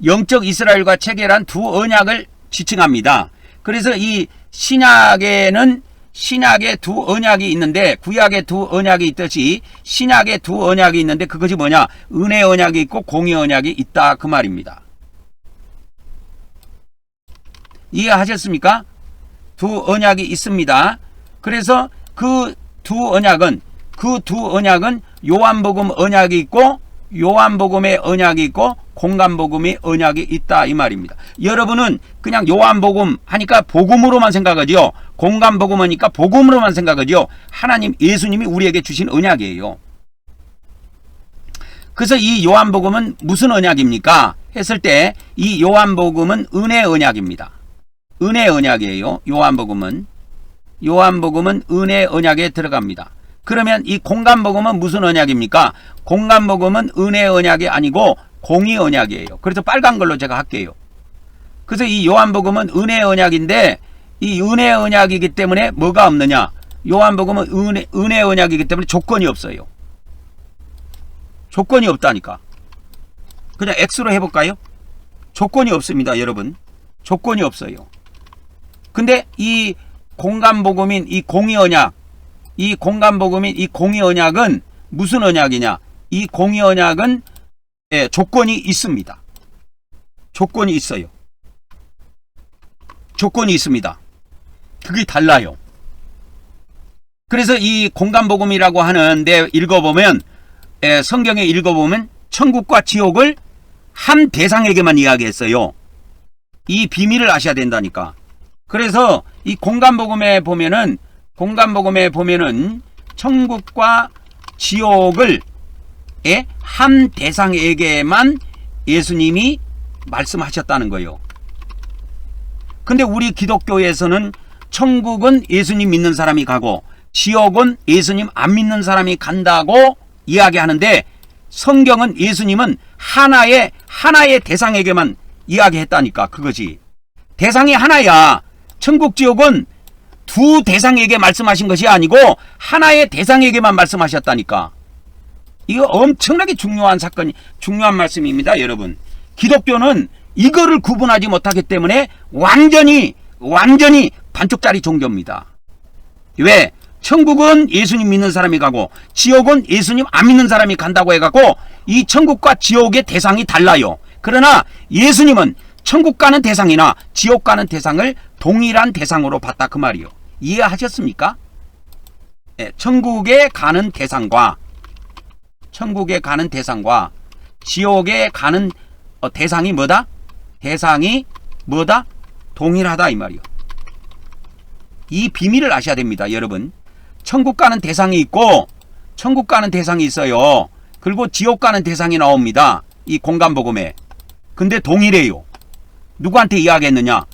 영적 이스라엘과 체결한 두 언약을 지칭합니다. 그래서 이 신약에는 신약의 두 언약이 있는데 구약의 두 언약이 있듯이 신약의 두 언약이 있는데 그것이 뭐냐? 은혜 언약이 있고 공의 언약이 있다 그 말입니다. 이해하셨습니까? 두 언약이 있습니다. 그래서 그 두 언약은 요한복음 언약이 있고 요한복음의 언약이 있고 공간복음의 언약이 있다 이 말입니다. 여러분은 그냥 요한복음 하니까 복음으로만 생각하지요. 공간복음 하니까 복음으로만 생각하지요. 하나님 예수님이 우리에게 주신 언약이에요. 그래서 이 요한복음은 무슨 언약입니까? 했을 때 이 요한복음은 은혜 언약입니다. 은혜 언약이에요. 요한복음은 은혜 언약에 들어갑니다. 그러면 이 공간복음은 무슨 언약입니까? 공간복음은 은혜 언약이 아니고 공의 언약이에요. 그래서 빨간 걸로 제가 할게요. 그래서 이 요한복음은 은혜 언약인데 이 은혜 언약이기 때문에 뭐가 없느냐? 요한복음은 은혜 언약이기 때문에 조건이 없어요. 조건이 없다니까. 그냥 X로 해볼까요? 조건이 없습니다, 여러분. 조건이 없어요. 근데 이 공간복음인 이 공의 언약, 이 공간복음인 이 공의 언약은 무슨 언약이냐? 이 공의 언약은 조건이 있습니다. 조건이 있어요. 조건이 있습니다. 그게 달라요. 그래서 이 공간복음이라고 하는데 읽어보면 성경에 읽어보면 천국과 지옥을 한 대상에게만 이야기했어요. 이 비밀을 아셔야 된다니까. 그래서 이 공간복음에 보면은 천국과 지옥을 한 대상에게만 예수님이 말씀하셨다는 거예요. 근데 우리 기독교에서는 천국은 예수님 믿는 사람이 가고 지옥은 예수님 안 믿는 사람이 간다고 이야기하는데, 성경은 예수님은 하나의 대상에게만 이야기했다니까. 그거지. 대상이 하나야. 천국 지옥은 두 대상에게 말씀하신 것이 아니고 하나의 대상에게만 말씀하셨다니까. 이거 엄청나게 중요한 중요한 말씀입니다, 여러분. 기독교는 이거를 구분하지 못하기 때문에 완전히 반쪽짜리 종교입니다. 왜? 천국은 예수님 믿는 사람이 가고 지옥은 예수님 안 믿는 사람이 간다고 해갖고 이 천국과 지옥의 대상이 달라요. 그러나 예수님은 천국 가는 대상이나 지옥 가는 대상을 동일한 대상으로 봤다, 그 말이요. 이해하셨습니까? 천국에 가는 대상과 지옥에 가는 대상이 뭐다? 동일하다, 이 말이요. 이 비밀을 아셔야 됩니다, 여러분. 천국 가는 대상이 있고 천국 가는 대상이 있어요. 그리고 지옥 가는 대상이 나옵니다, 이 공간복음에. 근데 동일해요. 누구한테 이야기했느냐?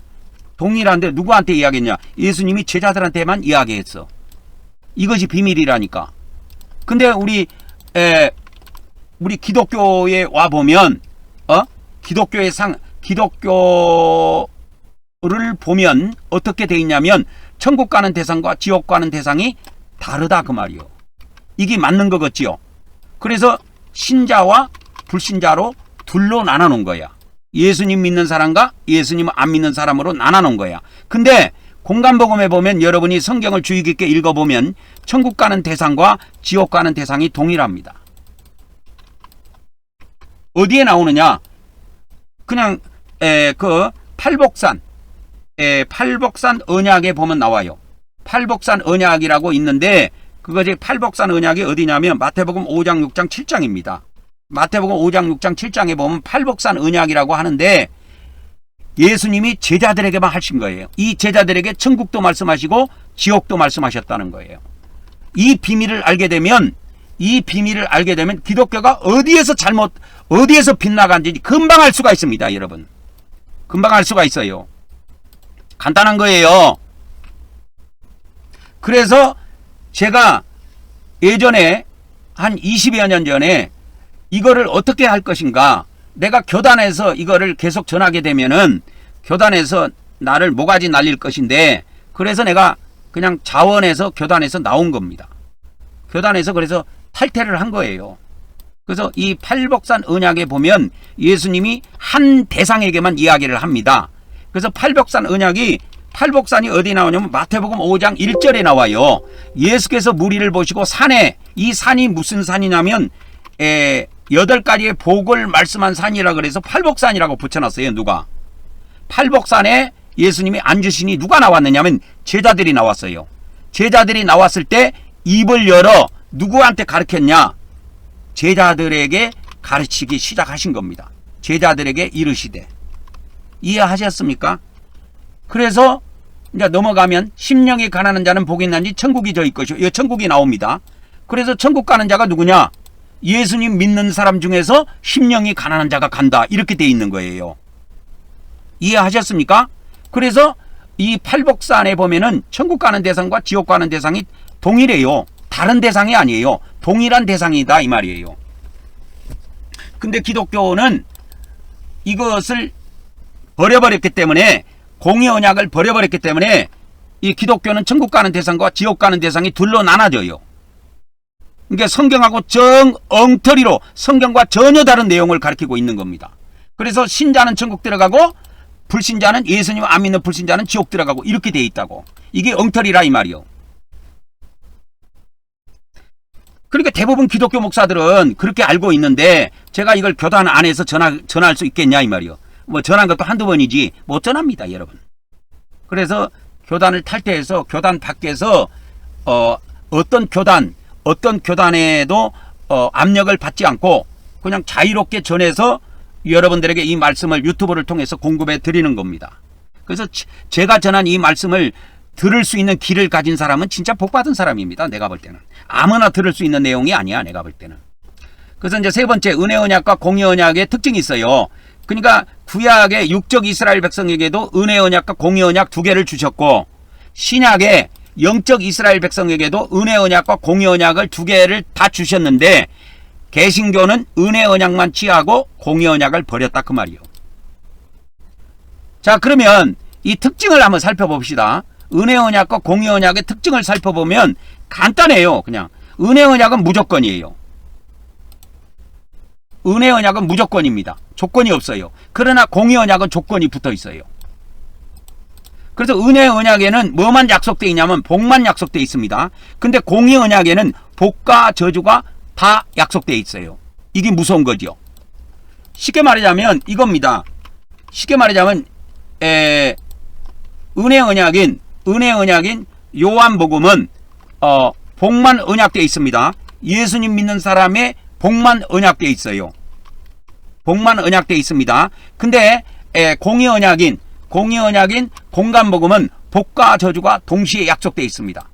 동일한데 누구한테 이야기했냐? 예수님이 제자들한테만 이야기했어. 이것이 비밀이라니까. 근데 우리 기독교에 와 보면 기독교를 보면 어떻게 돼 있냐면 천국 가는 대상과 지옥 가는 대상이 다르다, 그 말이요. 이게 맞는 거겠지요. 그래서 신자와 불신자로 둘로 나눠 놓은 거야. 예수님 믿는 사람과 예수님 안 믿는 사람으로 나눠 놓은 거야. 근데 공간복음에 보면, 여러분이 성경을 주의 깊게 읽어보면 천국 가는 대상과 지옥 가는 대상이 동일합니다. 어디에 나오느냐? 그냥 그 팔복산 언약에 보면 나와요. 팔복산 언약이라고 있는데, 그것이 팔복산 언약이 어디냐면 마태복음 5장 6장 7장입니다. 마태복음 5장 6장 7장에 보면 팔복산 언약이라고 하는데, 예수님이 제자들에게만 하신 거예요. 이 제자들에게 천국도 말씀하시고 지옥도 말씀하셨다는 거예요. 이 비밀을 알게 되면 기독교가 어디에서 빗나간지 금방 알 수가 있습니다, 여러분. 금방 알 수가 있어요. 간단한 거예요. 그래서 제가 예전에 한 20여 년 전에 이거를 어떻게 할 것인가, 내가 교단에서 이거를 계속 전하게 되면은 교단에서 나를 모가지 날릴 것인데, 그래서 내가 그냥 자원해서 교단에서 나온 겁니다. 교단에서 그래서 탈퇴를 한 거예요. 그래서 이 팔복산 언약에 보면 예수님이 한 대상에게만 이야기를 합니다. 그래서 팔복산이 어디 나오냐면 마태복음 5장 1절에 나와요. 예수께서 무리를 보시고 이 산이 무슨 산이냐면 8가지의 복을 말씀한 산이라 그래서 팔복산이라고 붙여놨어요. 누가? 팔복산에 예수님이 앉으시니 누가 나왔느냐면 제자들이 나왔어요. 제자들이 나왔을 때 입을 열어 누구한테 가르쳤냐? 제자들에게 가르치기 시작하신 겁니다. 제자들에게 이르시되. 이해하셨습니까? 그래서 이제 넘어가면 심령이 가난한 자는 복이 있나니 천국이 저희 것이요. 천국이 나옵니다. 그래서 천국 가는 자가 누구냐? 예수님 믿는 사람 중에서 심령이 가난한 자가 간다, 이렇게 돼 있는 거예요. 이해하셨습니까? 그래서 이 팔복산에 보면은 천국 가는 대상과 지옥 가는 대상이 동일해요. 다른 대상이 아니에요. 동일한 대상이다, 이 말이에요. 근데 기독교는 이것을 버려버렸기 때문에, 공의 언약을 버려버렸기 때문에 이 기독교는 천국 가는 대상과 지옥 가는 대상이 둘로 나눠져요. 그러니까 성경하고 엉터리로 성경과 전혀 다른 내용을 가르치고 있는 겁니다. 그래서 신자는 천국 들어가고 불신자는, 예수님 안 믿는 불신자는 지옥 들어가고, 이렇게 돼 있다고. 이게 엉터리라, 이 말이요. 그러니까 대부분 기독교 목사들은 그렇게 알고 있는데, 제가 이걸 교단 안에서 전할 수 있겠냐, 이 말이요. 뭐 전한 것도 한두 번이지 못 전합니다, 여러분. 그래서 교단을 탈퇴해서 교단 밖에서 어떤 교단에도 압력을 받지 않고 그냥 자유롭게 전해서 여러분들에게 이 말씀을 유튜브를 통해서 공급해 드리는 겁니다. 그래서 제가 전한 이 말씀을 들을 수 있는 귀를 가진 사람은 진짜 복받은 사람입니다. 내가 볼 때는. 아무나 들을 수 있는 내용이 아니야. 내가 볼 때는. 그래서 이제 세 번째, 은혜 언약과 공의 언약의 특징이 있어요. 그러니까 구약의 육적 이스라엘 백성에게도 은혜 언약과 공의 언약 두 개를 주셨고, 신약의 영적 이스라엘 백성에게도 은혜 언약과 공의 언약을 두 개를 다 주셨는데, 개신교는 은혜 언약만 취하고 공의 언약을 버렸다 그 말이요. 자, 그러면 이 특징을 한번 살펴봅시다. 은혜 언약과 공의 언약의 특징을 살펴보면 간단해요. 그냥 은혜 언약은 무조건이에요. 은혜 언약은 무조건입니다. 조건이 없어요. 그러나 공의 언약은 조건이 붙어 있어요. 그래서 은혜 언약에는 뭐만 약속되어 있냐면 복만 약속되어 있습니다. 근데 공의 언약에는 복과 저주가 다 약속되어 있어요. 이게 무서운 거죠. 쉽게 말하자면 이겁니다. 쉽게 말하자면 은혜 언약인 요한복음은 복만 언약되어 있습니다. 예수님 믿는 사람의 복만 언약되어 있어요. 복만 언약되어 있습니다. 근데 공의 언약인 공간복음은 복과 저주가 동시에 약속되어 있습니다.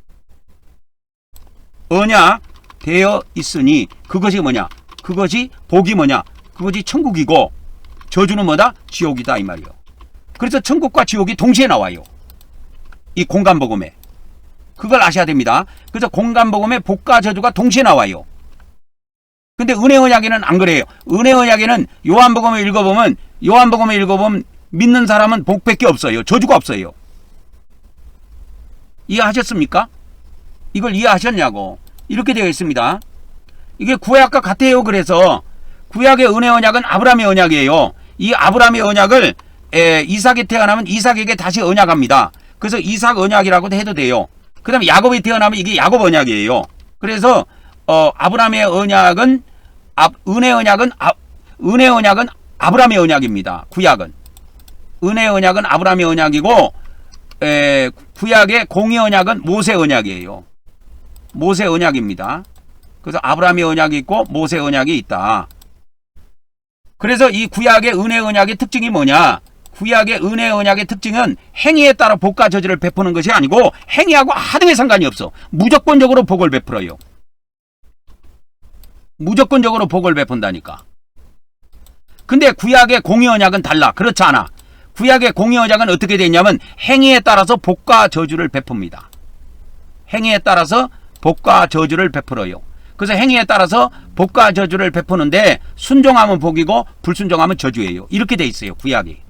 언약 되어 있으니 그것이 뭐냐? 그것이 복이 뭐냐? 그것이 천국이고 저주는 뭐다? 지옥이다 이 말이요. 그래서 천국과 지옥이 동시에 나와요. 이 공간복음에. 그걸 아셔야 됩니다. 그래서 공간복음에 복과 저주가 동시에 나와요. 근데 은혜 언약에는 안 그래요. 은혜 언약에는 요한복음을 읽어보면 믿는 사람은 복밖에 없어요. 저주가 없어요. 이해하셨습니까? 이걸 이해하셨냐고. 이렇게 되어 있습니다. 이게 구약과 같아요. 그래서 구약의 은혜 언약은 아브라함의 언약이에요. 이 아브라함의 언약을 이삭이 태어나면 이삭에게 다시 언약합니다. 그래서 이삭 언약이라고도 해도 돼요. 그 다음에 야곱이 태어나면 이게 야곱 언약이에요. 그래서 아브라함의 언약은 은혜 언약은 아브라함의 언약입니다. 구약은 은혜 언약은 아브라함의 언약이고 구약의 공의 언약은 모세 언약이에요. 모세 언약입니다. 그래서 아브라함의 언약이 있고 모세 언약이 있다. 그래서 이 구약의 은혜 언약의 특징이 뭐냐? 구약의 은혜 언약의 특징은 행위에 따라 복과 저주를 베푸는 것이 아니고 행위하고 하등의 상관이 없어. 무조건적으로 복을 베풀어요. 무조건적으로 복을 베푼다니까. 근데 구약의 공의 언약은 달라. 그렇지 않아. 구약의 공의 언약은 어떻게 되냐면 행위에 따라서 복과 저주를 베풉니다. 행위에 따라서 복과 저주를 베풀어요. 그래서 행위에 따라서 복과 저주를 베푸는데 순종하면 복이고 불순종하면 저주예요. 이렇게 돼 있어요. 구약이.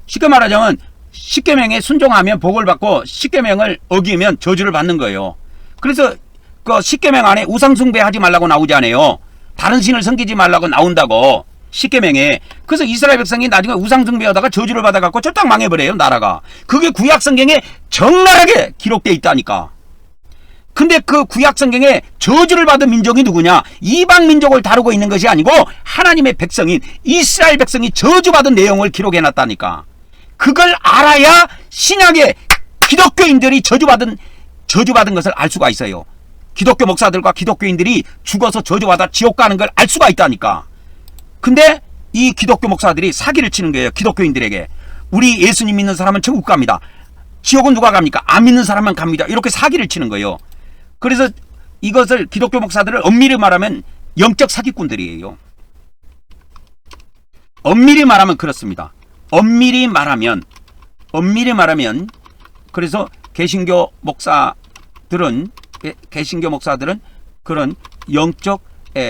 쉽게 말하자면 십계명에 순종하면 복을 받고 십계명을 어기면 저주를 받는 거예요. 그래서 그 십계명 안에 우상숭배하지 말라고 나오지 않아요. 다른 신을 섬기지 말라고 나온다고 십계명에. 그래서 이스라엘 백성이 나중에 우상숭배하다가 저주를 받아갖고 쫄딱 망해버려요. 나라가. 그게 구약 성경에 적나라하게 기록되어 있다니까. 근데 그 구약 성경에 저주를 받은 민족이 누구냐? 이방 민족을 다루고 있는 것이 아니고 하나님의 백성인 이스라엘 백성이 저주받은 내용을 기록해놨다니까. 그걸 알아야 신약의 기독교인들이 저주받은 것을 알 수가 있어요. 기독교 목사들과 기독교인들이 죽어서 저주받아 지옥 가는 걸 알 수가 있다니까. 근데 이 기독교 목사들이 사기를 치는 거예요. 기독교인들에게. 우리 예수님 믿는 사람은 천국 갑니다. 지옥은 누가 갑니까? 안 믿는 사람만 갑니다. 이렇게 사기를 치는 거예요. 그래서 이것을 기독교 목사들을 엄밀히 말하면 영적 사기꾼들이에요. 엄밀히 말하면 그렇습니다. 엄밀히 말하면 그래서 개신교 목사들은 그런 영적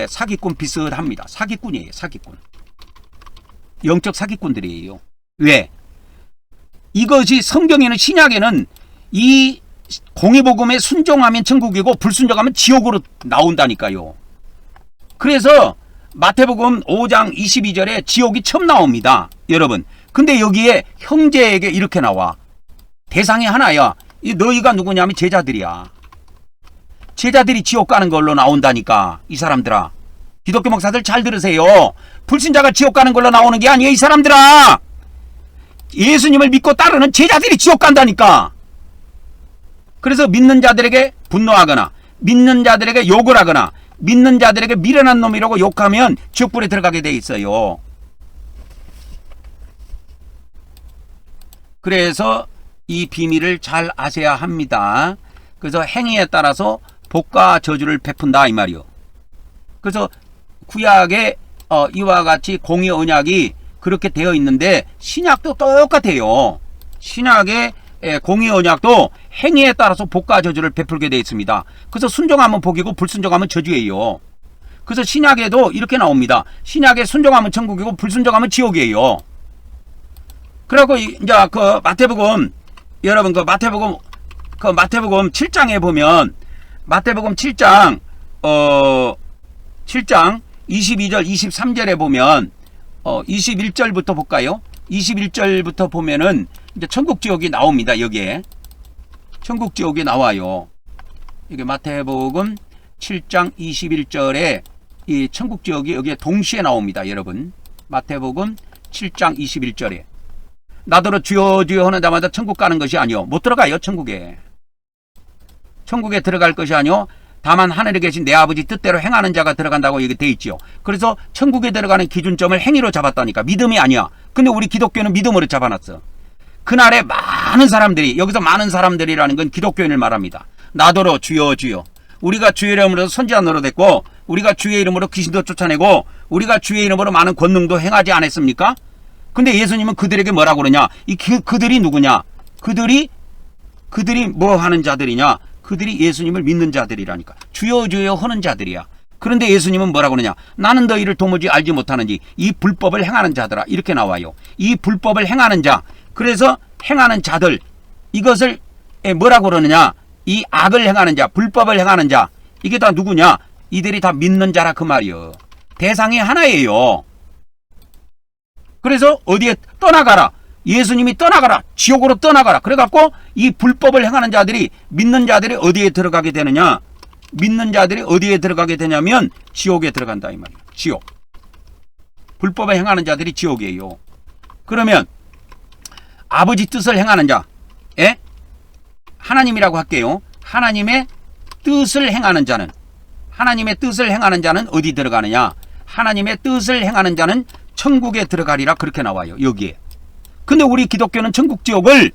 사기꾼 비슷합니다. 사기꾼이에요. 사기꾼. 영적 사기꾼들이에요. 왜? 이것이 성경에는 신약에는 이 공의복음에 순종하면 천국이고 불순종하면 지옥으로 나온다니까요. 그래서 마태복음 5장 22절에 지옥이 처음 나옵니다. 여러분. 근데 여기에 형제에게 이렇게 나와. 대상이 하나야. 너희가 누구냐면 제자들이야. 제자들이 지옥 가는 걸로 나온다니까. 이 사람들아. 기독교 목사들 잘 들으세요. 불신자가 지옥 가는 걸로 나오는 게 아니에요. 이 사람들아. 예수님을 믿고 따르는 제자들이 지옥 간다니까. 그래서 믿는 자들에게 분노하거나 믿는 자들에게 욕을 하거나 믿는 자들에게 미련한 놈이라고 욕하면 지옥불에 들어가게 돼 있어요. 그래서 이 비밀을 잘 아셔야 합니다. 그래서 행위에 따라서 복과 저주를 베푼다 이 말이요. 그래서 구약에 이와 같이 공의 언약이 그렇게 되어 있는데 신약도 똑같아요. 신약의 공의 언약도 행위에 따라서 복과 저주를 베풀게 되어 있습니다. 그래서 순종하면 복이고 불순종하면 저주예요. 그래서 신약에도 이렇게 나옵니다. 신약에 순종하면 천국이고 불순종하면 지옥이에요. 그리고 이제 그 마태복음, 여러분 그 마태복음 7장에 보면 마태복음 7장 7장 22절 23절에 보면 21절부터 볼까요? 21절부터 보면은 이제 천국 지옥이 나옵니다. 여기에 천국 지옥이 나와요. 이게 마태복음 7장 21절에 이 천국 지옥이 여기에 동시에 나옵니다. 여러분 마태복음 7장 21절에 나더러 주여 주여 하는 자마다 천국 가는 것이 아니요 못 들어가요. 천국에 들어갈 것이 아니요 다만 하늘에 계신 내 아버지 뜻대로 행하는 자가 들어간다고 얘기 돼 있지요. 그래서 천국에 들어가는 기준점을 행위로 잡았다니까. 믿음이 아니야. 근데 우리 기독교는 믿음으로 잡아놨어. 그날에 많은 사람들이, 여기서 많은 사람들이라는 건 기독교인을 말합니다. 나더러 주여 주여, 우리가 주의 이름으로 선지자 노릇했고 우리가 주의 이름으로 귀신도 쫓아내고 우리가 주의 이름으로 많은 권능도 행하지 않았습니까? 근데 예수님은 그들에게 뭐라고 그러냐? 그들이 누구냐? 그들이 뭐 하는 자들이냐? 그들이 예수님을 믿는 자들이라니까. 주여 주여 하는 자들이야. 그런데 예수님은 뭐라고 그러냐? 나는 너희를 도무지 알지 못하는지 이 불법을 행하는 자들아. 이렇게 나와요. 이 불법을 행하는 자. 그래서 행하는 자들, 이것을 뭐라고 그러느냐? 이 악을 행하는 자, 불법을 행하는 자, 이게 다 누구냐? 이들이 다 믿는 자라 그 말이요. 대상이 하나예요. 그래서 어디에 떠나가라. 예수님이 떠나가라. 지옥으로 떠나가라. 그래갖고 이 불법을 행하는 자들이, 믿는 자들이 어디에 들어가게 되느냐? 믿는 자들이 어디에 들어가게 되냐면 지옥에 들어간다 이 말이에요. 지옥. 불법을 행하는 자들이 지옥이에요. 그러면 아버지 뜻을 행하는 자, 하나님이라고 할게요. 하나님의 뜻을 행하는 자는, 하나님의 뜻을 행하는 자는 어디 들어가느냐? 하나님의 뜻을 행하는 자는 천국에 들어가리라. 그렇게 나와요. 여기에. 근데 우리 기독교는 천국 지옥을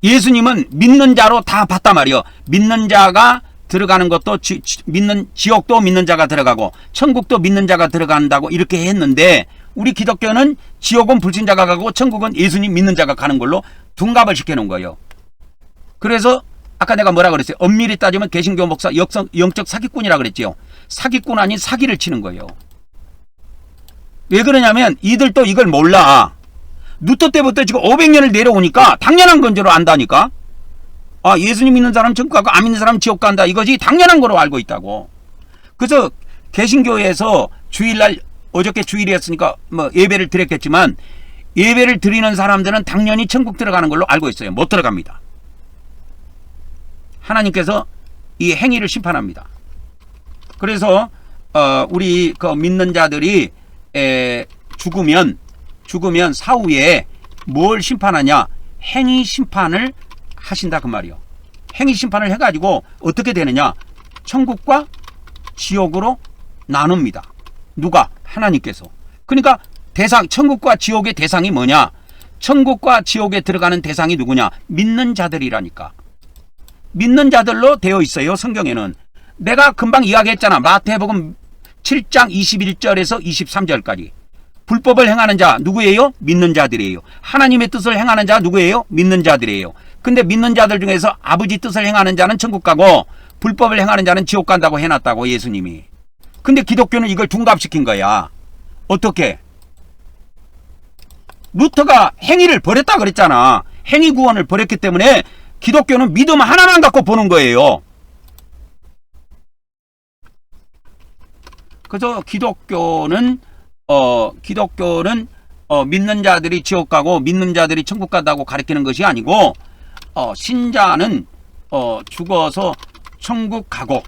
예수님은 믿는 자로 다 봤단 말이요. 믿는 자가 들어가는 것도 믿는 지옥도 믿는 자가 들어가고 천국도 믿는 자가 들어간다고 이렇게 했는데 우리 기독교는 지옥은 불신자가 가고 천국은 예수님 믿는 자가 가는 걸로 둔갑을 시켜놓은 거예요. 그래서 아까 내가 뭐라 그랬어요? 엄밀히 따지면 개신교 목사 영적 사기꾼이라 그랬지요. 사기꾼 아닌 사기를 치는 거예요. 왜 그러냐면 이들도 이걸 몰라. 루터 때부터 지금 500년을 내려오니까 당연한 건 줄 안다니까. 아, 예수님 믿는 사람 천국 가고 안 믿는 사람 지옥 간다. 이것이 당연한 거로 알고 있다고. 그래서 개신교에서 주일날, 어저께 주일이었으니까 뭐 예배를 드렸겠지만 예배를 드리는 사람들은 당연히 천국 들어가는 걸로 알고 있어요. 못 들어갑니다. 하나님께서 이 행위를 심판합니다. 그래서 우리 그 믿는 자들이 죽으면 사후에 뭘 심판하냐? 행위 심판을 하신다 그 말이요. 행위 심판을 해가지고 어떻게 되느냐? 천국과 지옥으로 나눕니다. 누가? 하나님께서. 그러니까 천국과 지옥의 대상이 뭐냐? 천국과 지옥에 들어가는 대상이 누구냐? 믿는 자들이라니까. 믿는 자들로 되어 있어요. 성경에는. 내가 금방 이야기했잖아. 마태복음 7장 21절에서 23절까지. 불법을 행하는 자 누구예요? 믿는 자들이에요. 하나님의 뜻을 행하는 자 누구예요? 믿는 자들이에요. 근데 믿는 자들 중에서 아버지 뜻을 행하는 자는 천국 가고 불법을 행하는 자는 지옥 간다고 해놨다고 예수님이. 근데 기독교는 이걸 둔갑시킨 거야. 어떻게? 루터가 행위를 버렸다 그랬잖아. 행위 구원을 버렸기 때문에 기독교는 믿음 하나만 갖고 보는 거예요. 그래서 기독교는 믿는 자들이 지옥 가고 믿는 자들이 천국 간다고 가르치는 것이 아니고 신자는 죽어서 천국 가고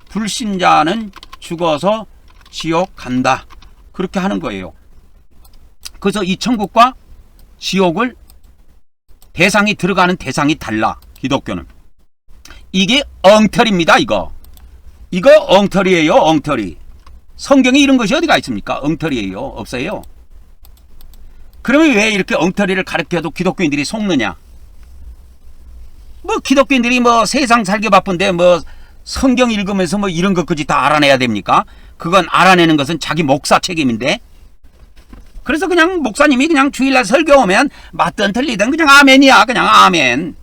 불신자는 죽어서 지옥 간다. 그렇게 하는 거예요. 그래서 이 천국과 지옥을 대상이 들어가는 대상이 달라. 기독교는. 이게 엉터리입니다. 이거 엉터리예요. 엉터리. 성경에 이런 것이 어디가 있습니까? 엉터리예요. 없어요. 그러면 왜 이렇게 엉터리를 가르쳐도 기독교인들이 속느냐? 뭐 기독교인들이 뭐 세상 살기 바쁜데 뭐 성경 읽으면서 뭐 이런 것까지 다 알아내야 됩니까? 그건 알아내는 것은 자기 목사 책임인데. 그래서 그냥 목사님이 그냥 주일날 설교 오면 맞든 틀리든 그냥 아멘이야. 그냥 아멘.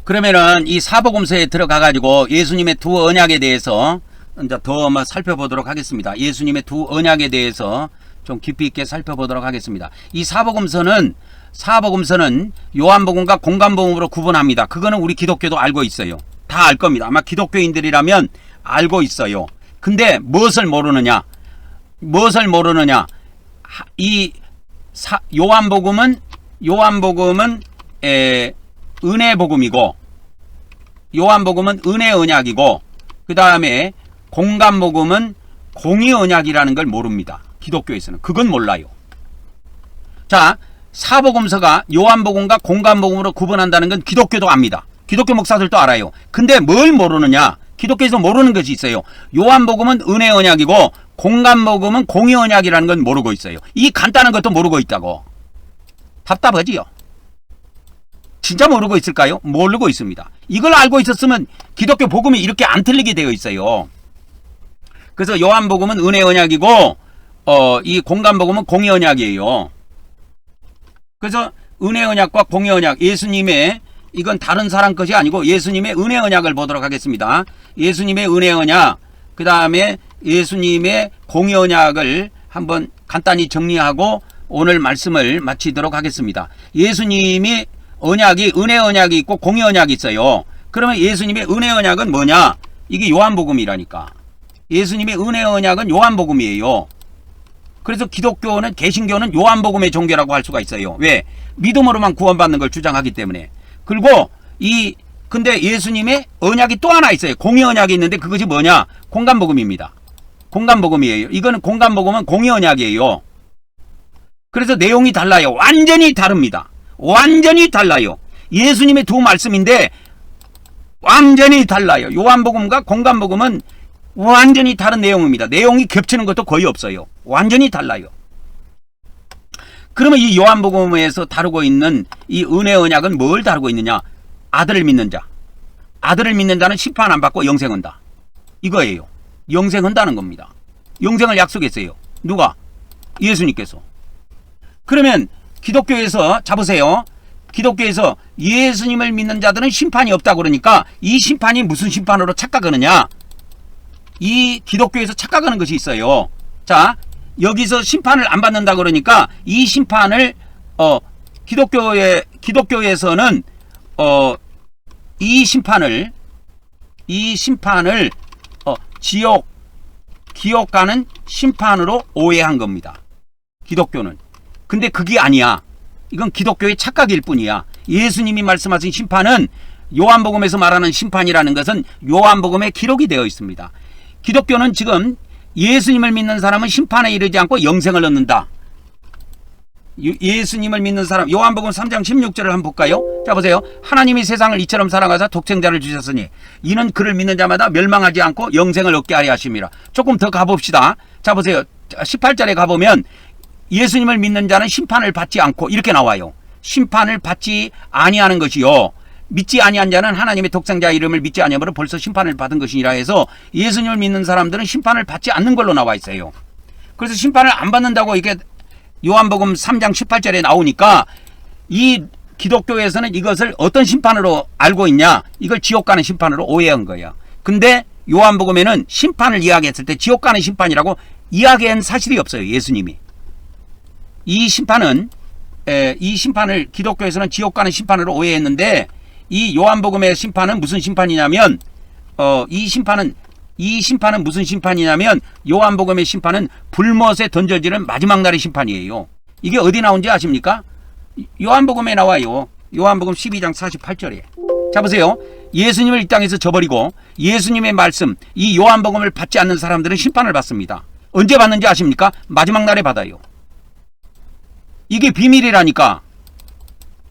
그러면은 이 사복음서에 들어가가지고 예수님의 두 언약에 대해서 이제 더 한번 살펴보도록 하겠습니다. 예수님의 두 언약에 대해서 좀 깊이 있게 살펴보도록 하겠습니다. 이 사복음서는 요한복음과 공관복음으로 구분합니다. 그거는 우리 기독교도 알고 있어요. 다 알 겁니다. 아마 기독교인들이라면 알고 있어요. 근데 무엇을 모르느냐? 이 요한복음은 은혜복음이고, 요한복음은 은혜 언약이고, 그 다음에 공관복음은 공의 언약이라는 걸 모릅니다. 기독교에서는. 그건 몰라요. 자, 사복음서가 요한복음과 공관복음으로 구분한다는 건 기독교도 압니다. 기독교 목사들도 알아요. 근데 뭘 모르느냐? 기독교에서 모르는 것이 있어요. 요한복음은 은혜 언약이고 공관복음은 공의 언약이라는 건 모르고 있어요. 이 간단한 것도 모르고 있다고. 답답하지요. 진짜 모르고 있을까요? 모르고 있습니다. 이걸 알고 있었으면 기독교 복음이 이렇게 안 틀리게 되어 있어요. 그래서 요한복음은 은혜 언약이고 이 공관복음은 공의 언약이에요. 그래서 은혜 언약과 공의 언약, 예수님의, 이건 다른 사람 것이 아니고 예수님의 은혜 언약을 보도록 하겠습니다. 예수님의 은혜 언약, 그 다음에 예수님의 공의 언약을 한번 간단히 정리하고 오늘 말씀을 마치도록 하겠습니다. 예수님이 언약이 은혜 언약이 있고 공의 언약이 있어요. 그러면 예수님의 은혜 언약은 뭐냐? 이게 요한복음이라니까. 예수님의 은혜 언약은 요한복음이에요. 그래서 기독교는, 개신교는 요한복음의 종교라고 할 수가 있어요. 왜? 믿음으로만 구원받는 걸 주장하기 때문에. 그리고 근데 예수님의 언약이 또 하나 있어요. 공의 언약이 있는데 그것이 뭐냐? 공관복음입니다. 공관복음이에요. 이거는 공관복음은 공의 언약이에요. 그래서 내용이 달라요. 완전히 다릅니다. 완전히 달라요. 예수님의 두 말씀인데 완전히 달라요. 요한복음과 공관복음은 완전히 다른 내용입니다. 내용이 겹치는 것도 거의 없어요. 완전히 달라요. 그러면 이 요한복음에서 다루고 있는 이 은혜 언약은 뭘 다루고 있느냐? 아들을 믿는 자. 아들을 믿는 자는 심판 안 받고 영생한다. 이거예요. 영생한다는 겁니다. 영생을 약속했어요. 누가? 예수님께서. 그러면 기독교에서 잡으세요. 기독교에서 예수님을 믿는 자들은 심판이 없다고 그러니까 이 심판이 무슨 심판으로 착각하느냐? 이 기독교에서 착각하는 것이 있어요. 자, 여기서 심판을 안 받는다 그러니까 이 심판을 기독교에서는 이 심판을 기억 가는 심판으로 오해한 겁니다. 기독교는. 근데 그게 아니야. 이건 기독교의 착각일 뿐이야. 예수님이 말씀하신 심판은, 요한복음에서 말하는 심판이라는 것은 요한복음에 기록이 되어 있습니다. 기독교는 지금 예수님을 믿는 사람은 심판에 이르지 않고 영생을 얻는다. 예수님을 믿는 사람, 요한복음 3장 16절을 한번 볼까요? 자, 보세요. 하나님이 세상을 이처럼 사랑하사 독생자를 주셨으니 이는 그를 믿는 자마다 멸망하지 않고 영생을 얻게 하려 하심이라. 조금 더 가봅시다. 자, 보세요. 18절에 가보면 예수님을 믿는 자는 심판을 받지 않고 이렇게 나와요. 심판을 받지 아니하는 것이요, 믿지 아니한 자는 하나님의 독생자 이름을 믿지 아니하므로 벌써 심판을 받은 것이니라 해서 예수님을 믿는 사람들은 심판을 받지 않는 걸로 나와 있어요. 그래서 심판을 안 받는다고 이게 요한복음 3장 18절에 나오니까 이 기독교에서는 이것을 어떤 심판으로 알고 있냐? 이걸 지옥 가는 심판으로 오해한 거예요. 근데 요한복음에는 심판을 이야기했을 때 지옥 가는 심판이라고 이야기한 사실이 없어요. 예수님이. 이 심판을 기독교에서는 지옥 가는 심판으로 오해했는데, 이 요한복음의 심판은 무슨 심판이냐면 이 심판은 무슨 심판이냐면 요한복음의 심판은 불못에 던져지는 마지막 날의 심판이에요. 이게 어디 나온지 아십니까? 요한복음에 나와요. 요한복음 12장 48절에. 자, 보세요. 예수님을 이 땅에서 저버리고 예수님의 말씀, 이 요한복음을 받지 않는 사람들은 심판을 받습니다. 언제 받는지 아십니까? 마지막 날에 받아요. 이게 비밀이라니까.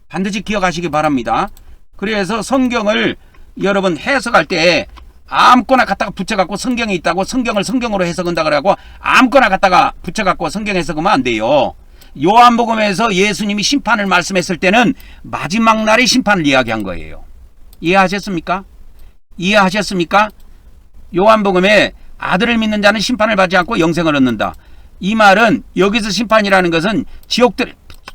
반드시 기억하시기 바랍니다. 그래서 성경을 여러분 해석할 때 아무거나 갖다가 붙여갖고 성경에 있다고 성경을 성경으로 해석한다 그래갖고 아무거나 갖다가 붙여갖고 성경 해석하면 안 돼요. 요한복음에서 예수님이 심판을 말씀했을 때는 마지막 날의 심판을 이야기한 거예요. 이해하셨습니까? 이해하셨습니까? 요한복음에 아들을 믿는 자는 심판을 받지 않고 영생을 얻는다. 이 말은 여기서 심판이라는 것은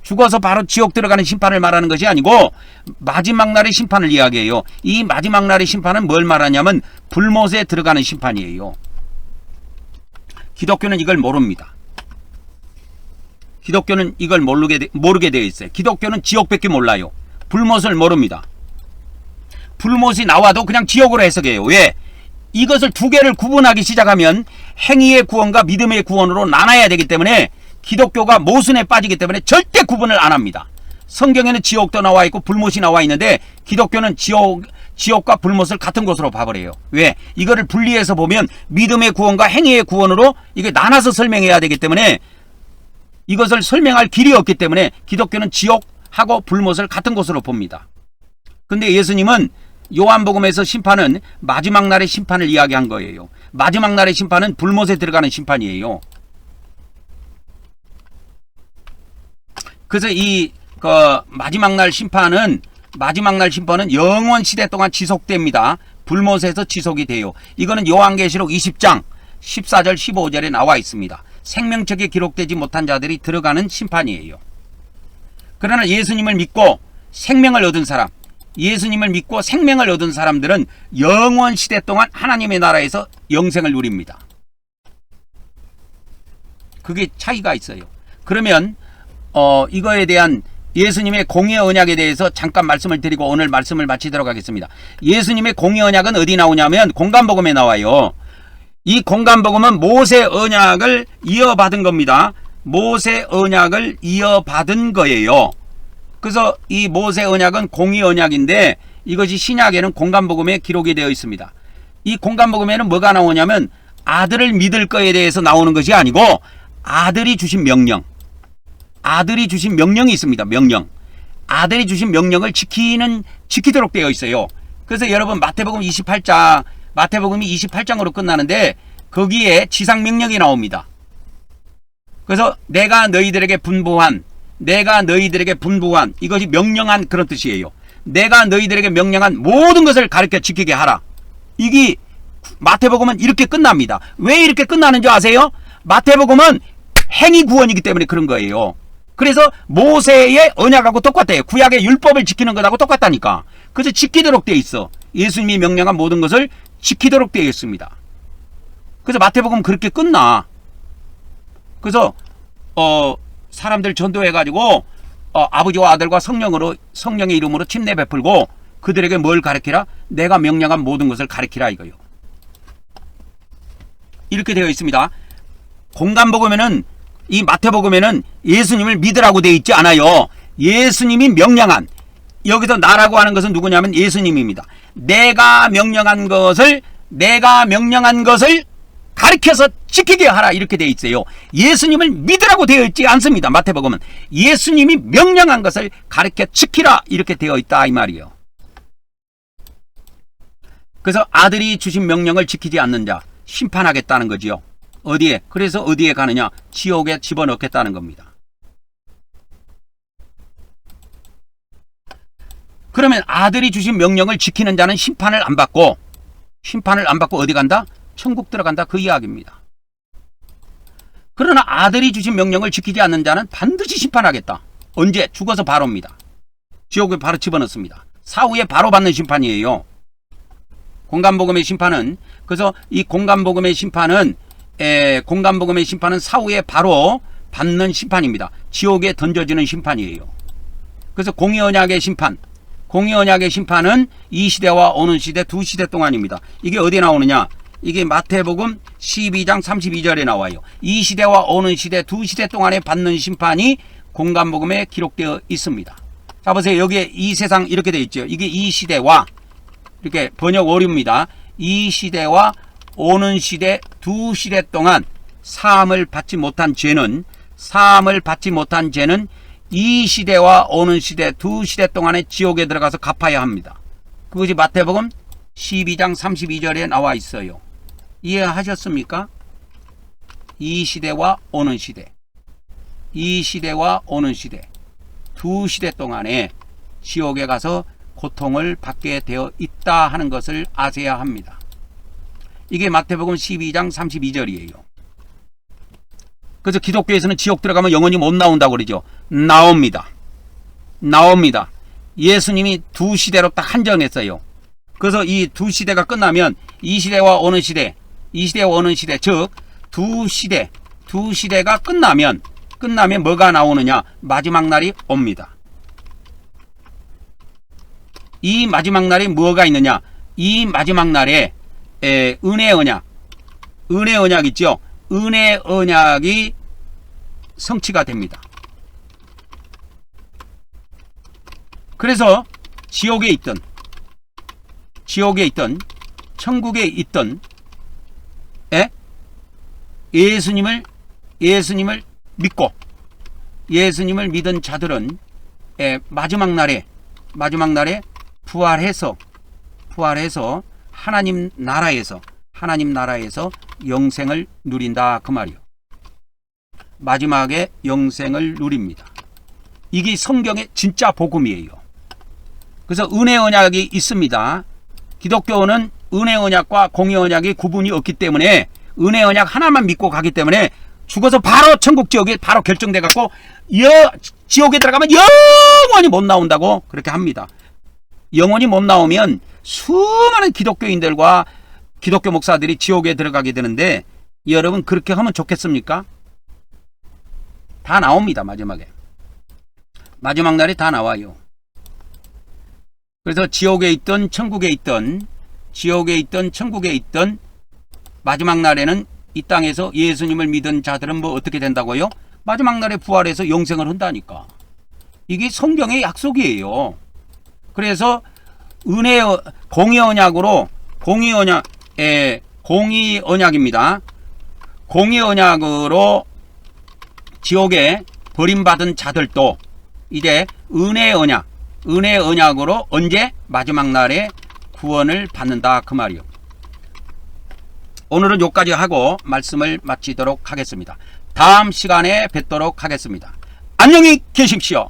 죽어서 바로 지옥 들어가는 심판을 말하는 것이 아니고 마지막 날의 심판을 이야기해요. 이 마지막 날의 심판은 뭘 말하냐면 불못에 들어가는 심판이에요. 기독교는 이걸 모릅니다. 기독교는 이걸 모르게 되어 있어요. 기독교는 지옥밖에 몰라요. 불못을 모릅니다. 불못이 나와도 그냥 지옥으로 해석해요. 왜? 이것을 두 개를 구분하기 시작하면 행위의 구원과 믿음의 구원으로 나눠야 되기 때문에 기독교가 모순에 빠지기 때문에 절대 구분을 안 합니다. 성경에는 지옥도 나와 있고 불못이 나와 있는데 기독교는 지옥과 불못을 같은 것으로 봐버려요. 왜? 이거를 분리해서 보면 믿음의 구원과 행위의 구원으로 이게 나눠서 설명해야 되기 때문에 이것을 설명할 길이 없기 때문에 기독교는 지옥하고 불못을 같은 것으로 봅니다. 근데 예수님은 요한복음에서 심판은 마지막 날의 심판을 이야기한 거예요. 마지막 날의 심판은 불못에 들어가는 심판이에요. 그래서 마지막 날 심판은 영원 시대 동안 지속됩니다. 불못에서 지속이 돼요. 이거는 요한계시록 20장 14절 15절에 나와 있습니다. 생명책에 기록되지 못한 자들이 들어가는 심판이에요. 그러나 예수님을 믿고 생명을 얻은 사람, 예수님을 믿고 생명을 얻은 사람들은 영원 시대 동안 하나님의 나라에서 영생을 누립니다. 그게 차이가 있어요. 그러면 이거에 대한 예수님의 공의 언약에 대해서 잠깐 말씀을 드리고 오늘 말씀을 마치도록 하겠습니다. 예수님의 공의 언약은 어디 나오냐면 공관복음에 나와요. 이 공관복음은 모세 언약을 이어받은 겁니다. 모세 언약을 이어받은 거예요. 그래서 이 모세 언약은 공의 언약인데 이것이 신약에는 공관복음에 기록이 되어 있습니다. 이 공관복음에는 뭐가 나오냐면 아들을 믿을 거에 대해서 나오는 것이 아니고 아들이 주신 명령이 있습니다. 명령. 아들이 주신 명령을 지키도록 되어 있어요. 그래서 여러분 마태복음이 28장으로 끝나는데 거기에 지상명령이 나옵니다. 그래서 내가 너희들에게 분부한 이것이 명령한 그런 뜻이에요. 내가 너희들에게 명령한 모든 것을 가르쳐 지키게 하라. 이게 마태복음은 이렇게 끝납니다. 왜 이렇게 끝나는 줄 아세요? 마태복음은 행위 구원이기 때문에 그런 거예요. 그래서 모세의 언약하고 똑같아요. 구약의 율법을 지키는 것하고 똑같다니까. 그래서 지키도록 되어 있어. 예수님이 명령한 모든 것을 지키도록 되어 있습니다. 그래서 마태복음 그렇게 끝나. 그래서 사람들 전도해가지고 아버지와 아들과 성령의 이름으로 침례 베풀고 그들에게 뭘 가르치라? 내가 명령한 모든 것을 가르치라 이거요. 이렇게 되어 있습니다. 공관복음에는 이 마태복음에는 예수님을 믿으라고 되어 있지 않아요. 예수님이 명령한, 여기서 나라고 하는 것은 누구냐면 예수님입니다. 내가 명령한 것을 가르쳐서 지키게 하라 이렇게 되어 있어요. 예수님을 믿으라고 되어 있지 않습니다. 마태복음은 예수님이 명령한 것을 가르쳐 지키라 이렇게 되어 있다 이 말이에요. 그래서 아들이 주신 명령을 지키지 않는 자 심판하겠다는 거지요. 어디에? 그래서 어디에 가느냐? 지옥에 집어넣겠다는 겁니다. 그러면 아들이 주신 명령을 지키는 자는 심판을 안 받고 어디 간다? 천국 들어간다 그 이야기입니다. 그러나 아들이 주신 명령을 지키지 않는 자는 반드시 심판하겠다. 언제? 죽어서 바로입니다. 지옥에 바로 집어넣습니다. 사후에 바로 받는 심판이에요. 공관복음의 심판은, 그래서 이 공관복음의 심판은 사후에 바로 받는 심판입니다. 지옥에 던져지는 심판이에요. 그래서 공의언약의 심판은 이 시대와 오는 시대 두 시대 동안입니다. 이게 어디에 나오느냐? 이게 마태복음 12장 32절에 나와요. 이 시대와 오는 시대 두 시대 동안에 받는 심판이 공관복음에 기록되어 있습니다. 자 보세요. 여기에 이 세상 이렇게 되어 있죠. 이게 이 시대와, 이렇게 번역 오류입니다. 이 시대와 오는 시대 두 시대 동안 사함을 받지 못한 죄는 이 시대와 오는 시대 두 시대 동안에 지옥에 들어가서 갚아야 합니다. 그것이 마태복음 12장 32절에 나와 있어요. 이해하셨습니까? 이 시대와 오는 시대, 이 시대와 오는 시대, 두 시대 동안에 지옥에 가서 고통을 받게 되어 있다 하는 것을 아셔야 합니다. 이게 마태복음 12장 32절이에요. 그래서 기독교에서는 지옥 들어가면 영원히 못 나온다고 그러죠. 나옵니다. 나옵니다. 예수님이 두 시대로 딱 한정했어요. 그래서 이 두 시대가 끝나면 이 시대와 오는 시대, 이 시대와 오는 시대, 즉 두 시대가 끝나면 뭐가 나오느냐? 마지막 날이 옵니다. 이 마지막 날에 뭐가 있느냐? 이 마지막 날에 은혜 언약 있죠? 은혜 언약이 성취가 됩니다. 그래서 지옥에 있던 천국에 있던 예수님을 믿고 예수님을 믿은 자들은 마지막 날에 부활해서 하나님 나라에서 영생을 누린다 그 말이요. 마지막에 영생을 누립니다. 이게 성경의 진짜 복음이에요. 그래서 은혜 언약이 있습니다. 기독교는 은혜 언약과 공의 언약이 구분이 없기 때문에 은혜 언약 하나만 믿고 가기 때문에 죽어서 바로 천국 지옥에 바로 결정돼 갖고 지옥에 들어가면 영원히 못 나온다고 그렇게 합니다. 영원히 못 나오면 수많은 기독교인들과 기독교 목사들이 지옥에 들어가게 되는데 여러분 그렇게 하면 좋겠습니까? 다 나옵니다. 마지막 날에 다 나와요. 그래서 지옥에 있던 천국에 있던 마지막 날에는 이 땅에서 예수님을 믿은 자들은 뭐 어떻게 된다고요? 마지막 날에 부활해서 영생을 한다니까. 이게 성경의 약속이에요. 그래서 공의 언약입니다. 공의 언약으로 지옥에 버림받은 자들도 이제 은혜 언약으로 언제? 마지막 날에 구원을 받는다 그 말이요. 오늘은 여기까지 하고 말씀을 마치도록 하겠습니다. 다음 시간에 뵙도록 하겠습니다. 안녕히 계십시오.